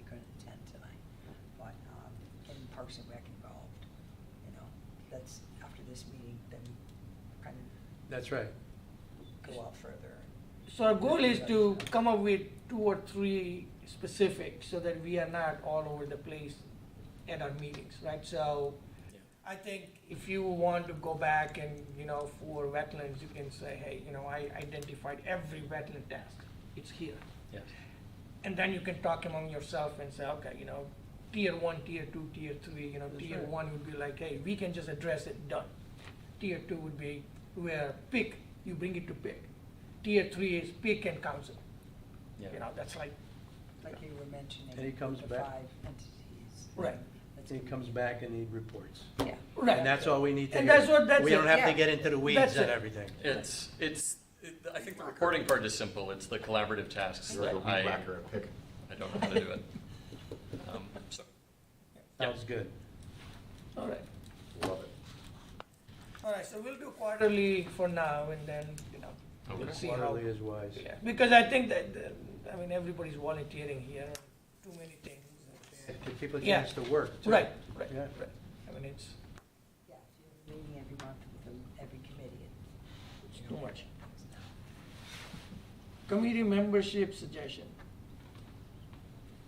couldn't attend tonight. But, getting Parks and Rec involved, that's, after this meeting, then we kind of That's right. go out further. So our goal is to come up with 2 or 3 specifics, so that we are not all over the place at our meetings, right? So I think if you want to go back and, for wetlands, you can say, hey, I identified every wetland task. It's here. Yes. And then you can talk among yourself and say, okay, tier 1, tier 2, tier 3, tier right. 1 would be like, hey, we can just address it, done. tier 2 would be where pick, you bring it to pick. Tier 3 is pick and council. Yeah. You know, that's like, Like you were mentioning. And he comes the back. 5 entities. Right. That's He comes back and he reports. Yeah. right. And that's all we need to And hear. that's what- that's We don't it, have yeah. to get into the weeds That's and it. everything. I think the reporting part is simple. It's the collaborative tasks You're like a that weed whacker at pick. I don't know how to do it. So, Sounds good. All right. Love it. All right, so we'll do quarterly for now, and then, you know, we'll Okay. see how. Quarterly is wise. Yeah, because I think that, I mean, everybody's volunteering here, too many things. Give people a Yeah. chance to work, too. Right, right, Yeah. right. I mean, it's Yeah, if you have a meeting every month with every committee. it's too much. Committee membership suggestion.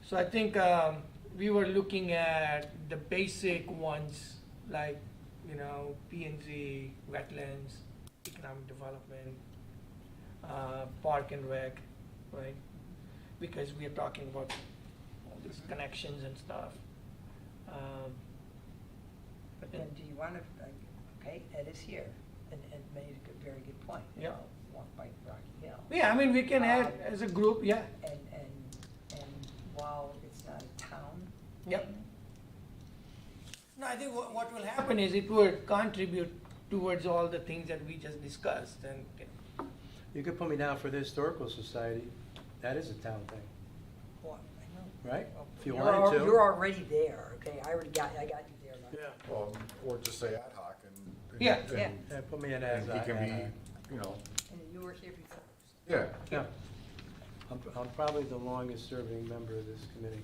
So I think, we were looking at the basic ones, like, you know, P&Z, wetlands, economic development, park and rec, right? Because we are talking about all these connections and stuff. But then, And do you want to, okay, Ed is here, and made a good, very good point. Yeah. Walk by Rocky Hill. yeah, I mean, we can add as a group, yeah. And while it's not a town. Yep. thing, No, I think what will happen is it would contribute towards all the things that we just discussed, and, you know, You could put me down for the Historical Society. That is a town thing, well, I know. right? Well, If you you're wanted to. You're already there, okay, I got you there. Rocky. Or just say ad hoc and. Yeah. Yeah. Yeah, put me in as. And he can be, you know, And you were here before. yeah. Yeah. I'm probably the longest serving member of this committee.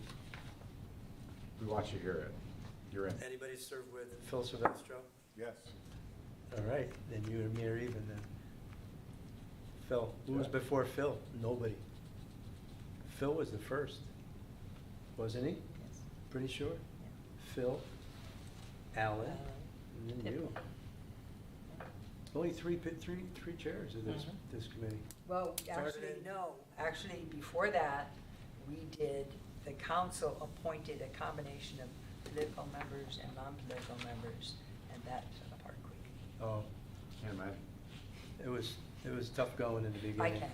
We want you to hear it. You're in. Anybody served with Phil Silvestro? Yes. All right, then you and me are even then. Phil, who was before Phil? Nobody. Phil was the first, wasn't he? Yes. Pretty sure. Phil, Alan, and then you. Only three chairs of this committee. Well, Started actually, in- no, actually, before that, we did, the council appointed a combination of political members and non-political members, and that fell apart quick. Oh, Can't imagine. it was tough going in the beginning. I can.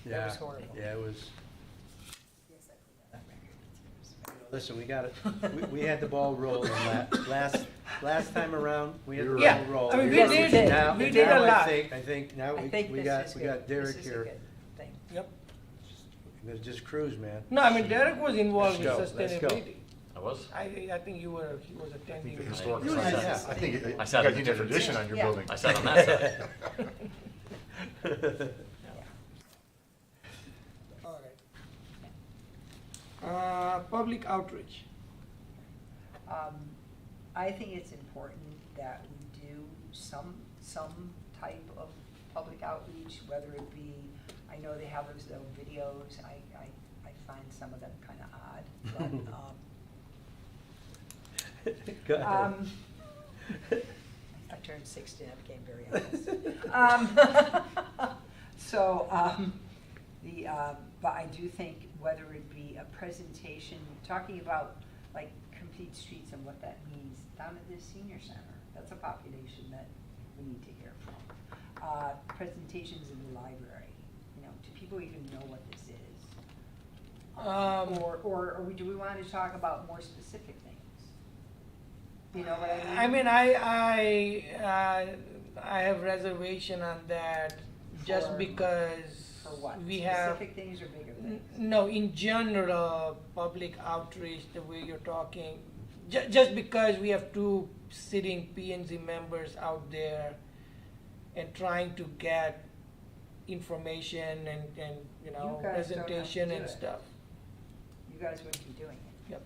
That was Yeah, horrible. Yeah, it was. Yes, I put that on record. Listen, we got it, we had the ball rolling last time around, we had the Yeah, ball rolling. I mean, we did- Now- we did a now I lot. think now I think we this got is we good. got Derek This is a here. good thing. yep. Let's just cruise, man. No, I mean, Derek was involved with Let's go, let's go. sustainability. I was. I think he was I attending. think the historical You were- society, yeah. I think you I sat got at a the different addition on your Yeah. building. I sat on that side. All right. Public outreach. I think it's important that we do some type of public outreach, whether it be, I know they have those little videos, I find some of them kind of odd, but, Go ahead. I turned 60 and I became very honest. But I do think whether it be a presentation, talking about like complete streets and what that means down at the senior center, that's a population that we need to hear from. Presentations in the library, you know, do people even know what this is? Or do we want to talk about more specific things? You know what I mean? I mean, I have reservation on that just For- because For what? we have. Specific things or bigger things? No, in general, public outreach, the way you're talking, just because we have two sitting P&Z members out there and trying to get information and you know, You guys don't have to presentation do and it. stuff. You guys wouldn't be doing it. Yep.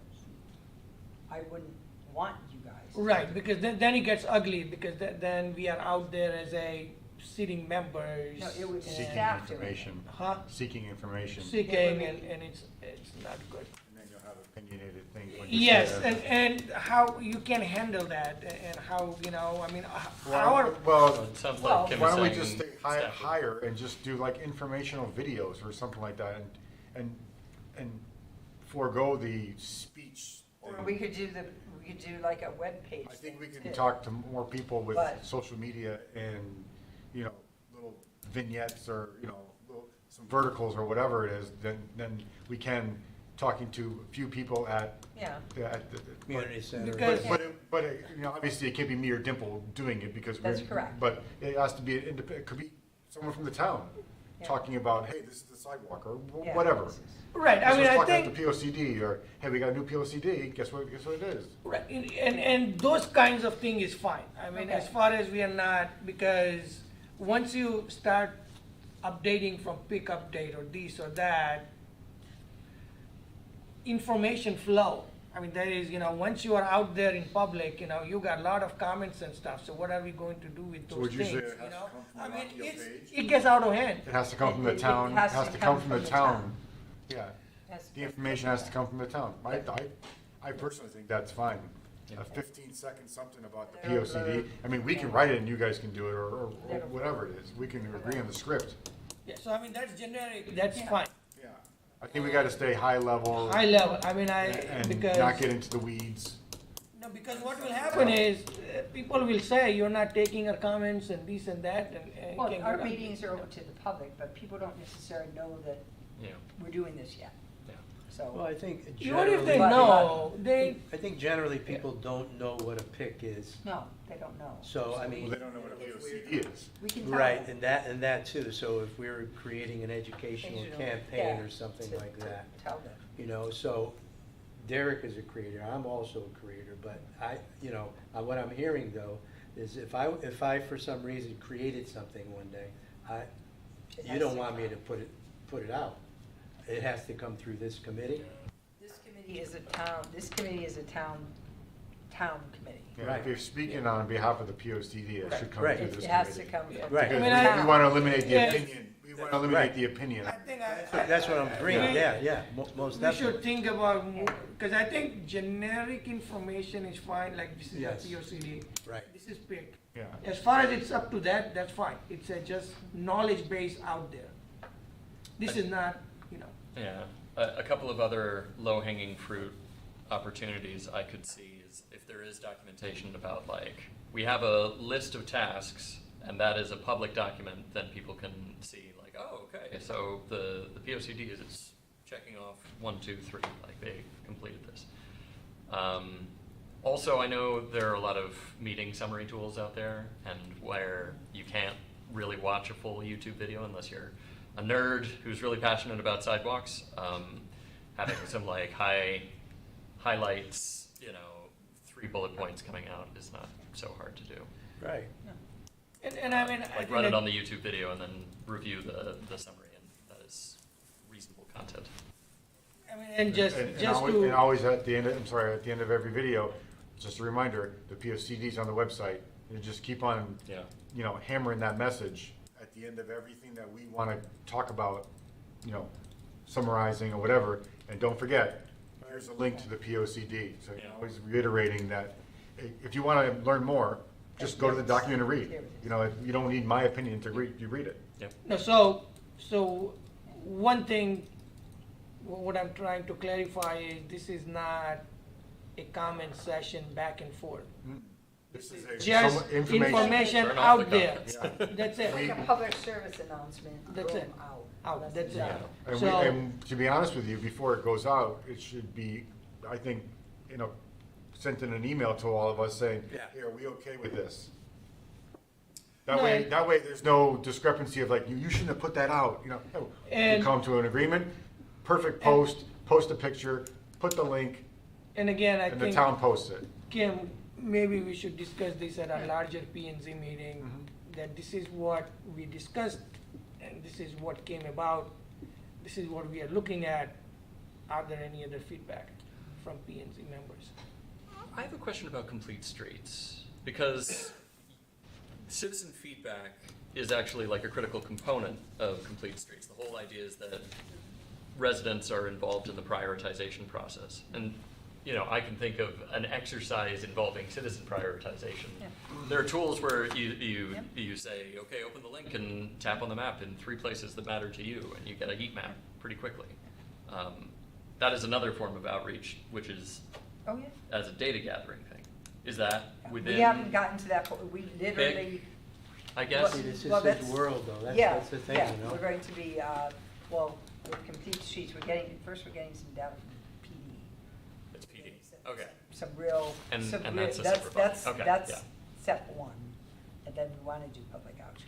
I wouldn't want you guys. to Right, do it. because then it gets ugly, because then we are out there as a sitting members. No, it would and- Seeking staff doing it. information. Huh? Seeking information. And Seeking, and it's not good. then you'll have opinionated things when you Yes, say that. and how you can handle that, and how, you know, I mean, Well, our, well, It sounds Well, like Kim why was don't we saying. just stay staff- higher and just do like informational videos or something like that and forego the speech Or thing. we could do the could do like a webpage. I think we thing, can too. talk to more people with But- social media and, you know, little vignettes or, you know, some verticals or whatever it is, than we can talking to a few people at, Yeah. at the. Community center. Because- But, you know, obviously it can't be me or Dimple doing it because. That's we're- correct. But it has to be an independent, it could be someone from the town Yeah. talking about, hey, this is the sidewalk or Yeah. whatever. Right, I mean, I Talking think. about the POCD or, hey, we got a new POCD, guess what it is? Right, and those kinds of thing is fine. I mean, as Okay. far as we are not, because once you start updating from pickup date or this or that, information flow. I mean, there is, you know, once you are out there in public, you know, you got a lot of comments and stuff, so what are we going to do with So those would you things, say it has you to know? come from I the mean, Rocky Hill it's, page? it gets out of hand. It has to come from the It town, has it has to to come come from from the the town. town. Yeah, That's the information has to come from the town. I personally think that's fine. A 15-second something about the Little POCD. blurb. I mean, we can Yeah. write it and you guys can do it, or Little whatever it is. We can agree on the script. Yeah, so I mean, that's generic, that's Yeah. fine. Yeah. I think we gotta stay high level. High level, I mean, And because. not get into the weeds. No, because what will happen is, people will say, you're not taking our comments and this and that, and. Well, can our go down. meetings are open to the public, but people don't necessarily know that Yeah, we're doing this yet, yeah. Well, so. I think Even if they generally, know, they, I think generally people don't know what a PIC is. No, they don't know. So, I Well, mean, they don't know what a POCD is. We can tell right, them. and that too. So if we're creating an educational campaign Yeah, or something to- like to that, Tell them. you know, so Derek is a creator, I'm also a creator, but what I'm hearing though, is if I for some reason created something one day, It you has don't to want me come. to put it out. It has to come through this committee? This committee is a town committee. Yeah, Right. if you're speaking on behalf of the POCD, it should come Right. through It this it has to committee. come from. Right. Because I mean, we wanna eliminate the Yeah. opinion, we wanna eliminate Right. the opinion. I think That's what I'm agreeing, Yeah. yeah, most we definitely. should think about, because I think generic information is fine, like this is a Yes. POCD. Right. This is PIC. Yeah. As far as it's up to that, that's fine. It's a just knowledge base out there. This is not, you know. Yeah, a couple of other low-hanging fruit opportunities I could see is if there is documentation about like, we have a list of tasks and that is a public document, then people can see like, oh, okay, so the POCD is checking off 1, 2, 3, like they completed this. Also, I know there are a lot of meeting summary tools out there and where you can't really watch a full YouTube video unless you're a nerd who's really passionate about sidewalks. Having some like highlights, 3 bullet points coming out is not so hard to do. Right. And I mean, I Like think run it that- on the YouTube video and then review the summary, and that is reasonable content. I mean, and just And to. always at the end, at the end of every video, just a reminder, the POCD's on the website. And just keep on, Yeah. hammering that message at the end of everything that we want to talk about, summarizing or whatever. And don't forget, here's a link to the POCD. So Yeah. always reiterating that if you want to learn more, just go to the document and read. Here it is. You don't need my opinion to read, you read it. Yep. No, so one thing, what I'm trying to clarify is this is not a comment session back and forth. This is a Just information Turn off the out there. comments. That's Like it. a public service announcement, That's boom, it. out. Out, that's it. And, So- and to be honest with you, before it goes out, it should be, I think, sent in an email to all of us saying, Yeah. hey, are we okay with this? No, That way there's no discrepancy of like, you shouldn't have put that out, no, you And- come to an agreement, perfect post a picture, put the link, And again, I and the think, town posts it. Kim, maybe we should discuss this at a larger P and Z meeting, that this is what we discussed, and this is what came about, this is what we are looking at. Are there any other feedback from P and Z members? I have a question about complete streets, because citizen feedback is actually like a critical component of complete streets. The whole idea is that residents are involved in the prioritization process. And, I can think of an exercise involving citizen prioritization. Yeah. There are tools where you say, okay, open the link and tap on the map in 3 places that matter to you, and you get a heat map pretty quickly. That is another form of outreach, which is Oh, yeah. as a data gathering thing. Is that within? We haven't gotten to that point, we literally. I guess. See, this is Well, his that's- world, though, Yeah, that's the thing, yeah, you know? we're going to be, well, with complete sheets, we're getting some data from PD. It's PD. Getting Okay. Some real, And- some and real, that's a that's, separate that's, file. Okay, that's yeah. step one. And then we want to do public outreach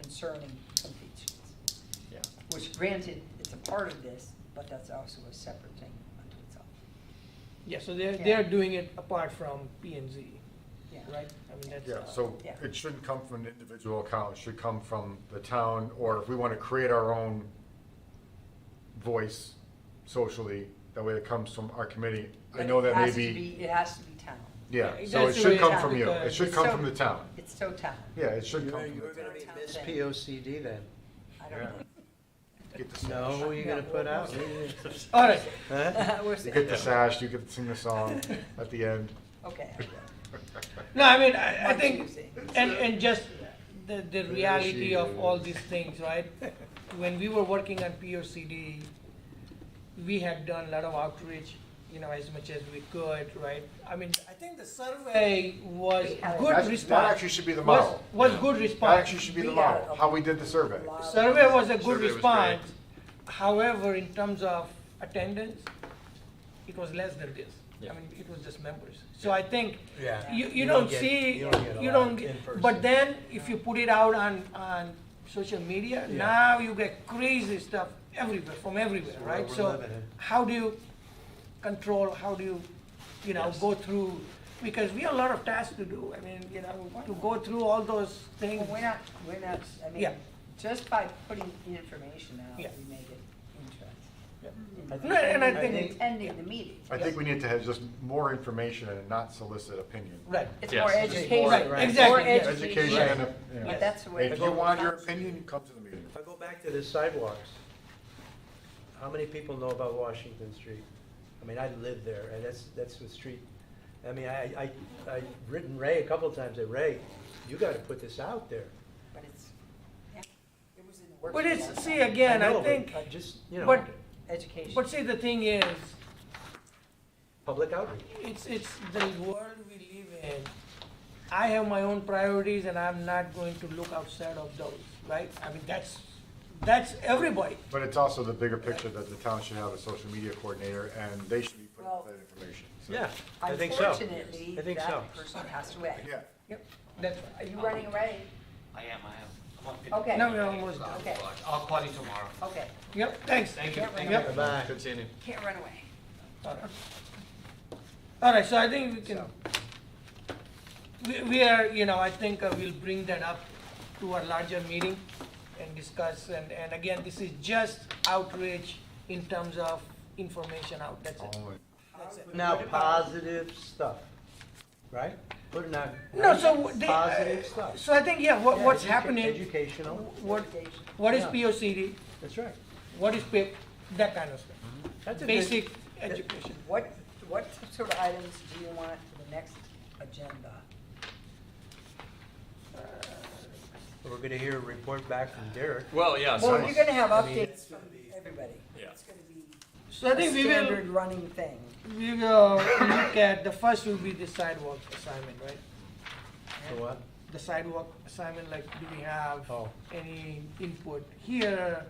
concerning complete sheets, Yeah. which granted, it's a part of this, but that's also a separate thing unto itself. Yeah, so Yeah. they're doing it apart from P and Z, Yeah. right? I mean, that's. Yeah, so Yeah. it shouldn't come from an individual account, it should come from the town, or if we want to create our own voice socially, that way it comes from our committee. I But know it that has may to be, It has to be town. yeah, Yeah, so it that's the should way come it's from you, it because should it's come so- from the town. It's so town. Yeah, it should come You're from the gonna town. be Town Miss thing. POCD then. I don't know. Get the sash. No, who are you gonna put out? All right, Huh? We're You saying- get the sash, you get to sing the song at the end. Okay. I will. no, I mean, I What think, you say. and just the reality she of all is. these things, right? When we were working on POCD, we had done a lot of outreach, you know, as much as we could, right? I mean, I think the survey was good That's- response. That actually should be the Was- model. Was good That response. actually should be the We had model, a how we did the survey. lot of- Survey was a good Survey was response. However, in terms of attendance, it was less than this. Yeah. I mean, it was just members. So I think Yeah. you don't get- see, you don't get a you lot don't, in get- person. but then if you put it out on social media, Yeah. now you get crazy stuff everywhere, from everywhere, That's the right? world we're So living in. how do you control, how do you know, Yes. go through, because we have a lot of tasks to do. I mean, you know, to go through all those things. Well, we're not, I mean, Yeah. just by putting information out, Yeah. we make it interesting. Yeah. I think- And I I think, think- Attending the meeting. I think we need to have just more information and not solicit opinion. right. It's Yes. more Just education. Right, Right. exactly, More yes. Education Right. and, But that's the way. if you want your opinion, you come to the meeting. If I go back to the sidewalks, how many people know about Washington Street? I mean, I live there, and that's the street. I mean, I've written Ray a couple of times, that Ray, you gotta put this out there. But it's, yeah, it was in the works. But for a it's, long see, time. again, I know, but think, Just, you know, but, Education. but see, the thing is, public outreach. it's the world we live in. I have my own priorities and I'm not going to look outside of those, right? I mean, that's everybody. But it's also the bigger picture that the town should have a social media coordinator, and they should be putting out Well- that information. So- Yeah, I think so. Unfortunately, I think so. that person passed away. Yeah. Yep. That's, Are you running away? I am. I'm on Okay. no, we're almost done. Okay, I'll call you tomorrow. okay. Yep, thanks. Thank you. Yep. Thank you. Yep. Bye-bye. Good seeing you. Can't run away. All right, so I think we can, So, we are, you know, I think we'll bring that up to a larger meeting and discuss, and again, this is just outreach in terms of information out, that's it. Only. That's it. Now, positive stuff, right? Putting out No, so the, positive stuff. so I think, yeah, Yeah, what's happening, Educational, what, education. what is Yeah. POCD, that's right. what is PIP, that kind of stuff. That's a good- Basic education. What sort of items do you want for the next agenda? We're gonna hear a report back from Derek. Well, yeah, so. Well, you're gonna have I mean, updates from everybody. Yeah. It's gonna be So I think a we will, standard running thing. we will look at, the first will be the sidewalk assignment, right? So what? The sidewalk assignment, like, do we have Oh. any input here?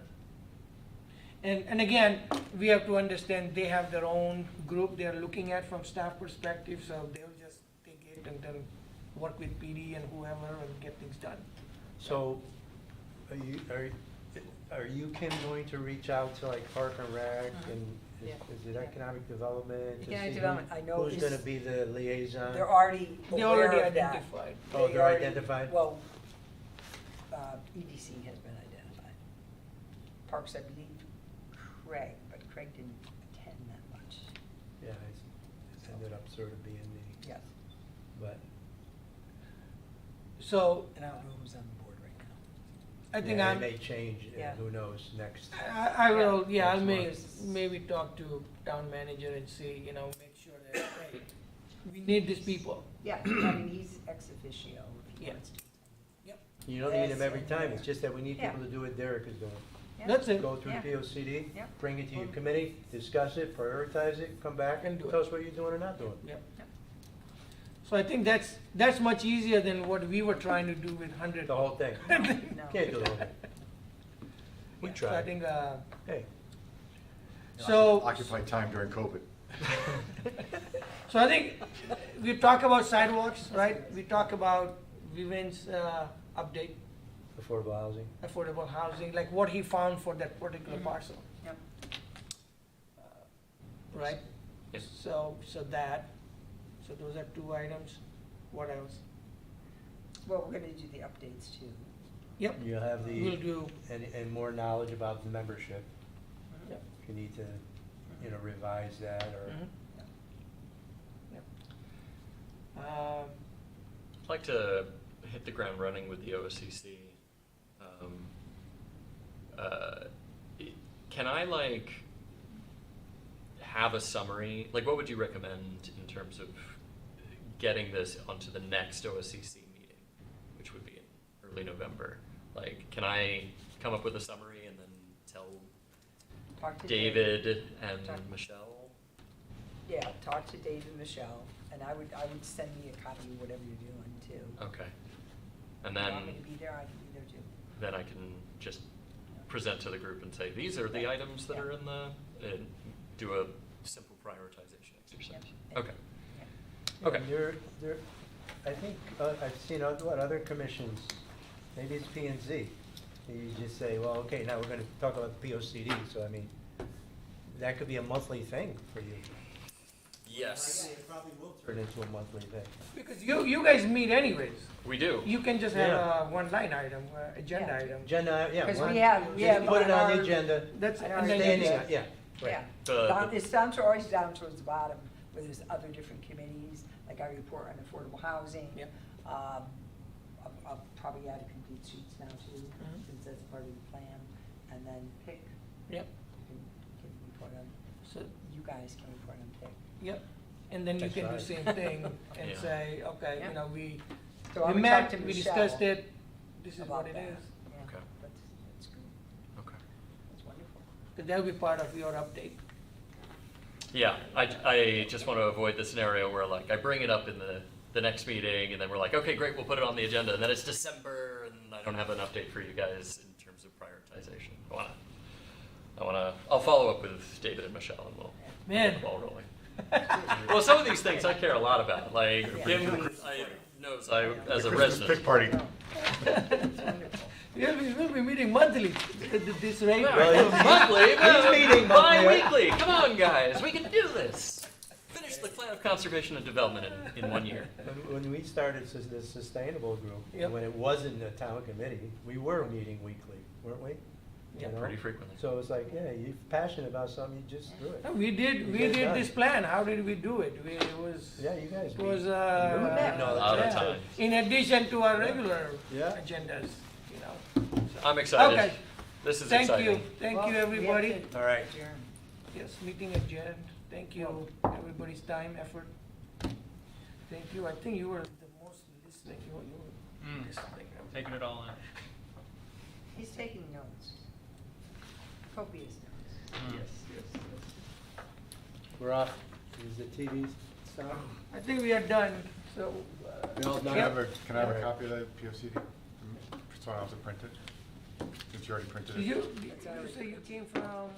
And again, we have to understand they have their own group they're looking at from staff perspective, so they'll just take it and then work with PD and whoever and get things done. So, are you, Kim, going to reach out to like Park and Rec and Yeah. is it economic development? to Economic see development, I know Who's is- gonna be the liaison? They're already They aware already of that. identified. Oh, They they're already- identified? Well, EDC has been identified. Parks, I believe, Craig, but Craig didn't attend that much. Yeah, it's ended up sort of being the, Yes. but, So And I don't know who's on the board right now. I think yeah, I'm, it may change, Yeah. who knows, next. I will, yeah, I'll Next maybe talk to town manager and see, you know, make sure that, hey, we need these people. Yeah, I mean, he's ex officio if he Yeah. wants to. You don't need them Yes, every and time, yeah. it's just that we need Yeah. people to do what Derek is doing. Yeah. That's it. Go through Yeah. POCD, Yeah. bring it to your committee, discuss it, prioritize it, come back and And do it. tell us what you're doing or not doing. Yep. So I think that's much easier than what we were trying to do with 100. The whole thing. No. Can't do the whole thing. We So I tried. think, Hey, so, Occupied time during COVID. so I think we talk about sidewalks, right? We talk about Vivian's update, affordable housing. affordable housing, like what he found for that particular Mhm. parcel, Yep. right? Yes. So those are 2 items. What else? Well, we're gonna do the updates too. Yep, You have we'll the, do, and more knowledge about the membership. Yep. If you need to, revise that or. mhm. Yep. I'd like to hit the ground running with the OSCC. Can I have a summary? Like, what would you recommend in terms of getting this onto the next OSCC meeting, which would be in early November? Like, can I come up with a summary and then tell Talk to David and Talk- Michelle? Yeah, talk to Dave and Michelle, and I would send me a copy of whatever you're doing too. Okay. And If you then, want me to be there, I can be there too. then I can just present to the group and say, these are the items that are in the, and do a simple prioritization exercise. Yep. Okay. Yeah. Okay. And there, I think, I've seen, other commissions, maybe it's P and Z. You just say, well, okay, now we're gonna talk about the POCD, so I mean, that could be a monthly thing for you. Yes, It probably will turn into a monthly thing. because you guys meet anyways. we do. You can just have Yeah. a 1-line item, agenda Yeah. item. Agenda, yeah. 'Cause we one- have just put it on the our- agenda. That's, And and our then you Standing, decide. yeah, right. Yeah, The- it's down to, always down towards the bottom, where there's other different committees, like our report on affordable housing. Yep. I'll probably add a complete sheets now too, Mhm. since that's part of the plan, and then pick, Yep, can report on, so, you guys can report on pick. yep, and then you That's can do right. same thing and Yeah. say, okay, Yeah. you know, we So I we would met, talk to we Michelle discussed it, this is about what it that. is. Yeah, Okay. That's good, Okay. that's wonderful. So that'll be part of your update. Yeah, I just want to avoid the scenario where I bring it up in the next meeting and then we're like, okay, great, we'll put it on the agenda, and then it's December and I don't have an update for you guys in terms of prioritization. I'll follow up with David and Michelle and we'll Man. get the ball rolling. Well, some of these things I care a lot about, like Yeah. Kim knows I, as a Christmas resident. pick party. That's wonderful. We'll be meeting monthly at this rate. Well, Monthly, He's meeting monthly. bi-weekly, come on guys, we can do this. Finish the plan of conservation and development in 1 year. When we started the Sustainable Group, Yep. when it wasn't a town committee, we were meeting weekly, weren't we? Yeah. You know? Pretty frequently. So it's like, yeah, you're passionate about something, you just do it. No, we did You get it done. this plan, how did we do it? It was, Yeah, you guys. it was, meet. You met all the all the yeah. time. In addition to our regular Yeah. agendas, you know. I'm excited. Okay. This is Thank exciting. you, thank Well, you, we have everybody. to All right. adjourn. Yes, meeting adjourned. Thank you, everybody's time, effort. Thank you. I think you were the most listening, you were listening. Taking it all in. He's taking notes. Copious notes. Yes, yes, yes. We're off. Is the TV stop? I think we are done, so. We all done? Yep. Can I have a Alright. copy of that POCD? So I don't have to print it? Since you already printed Did it. you say you came from?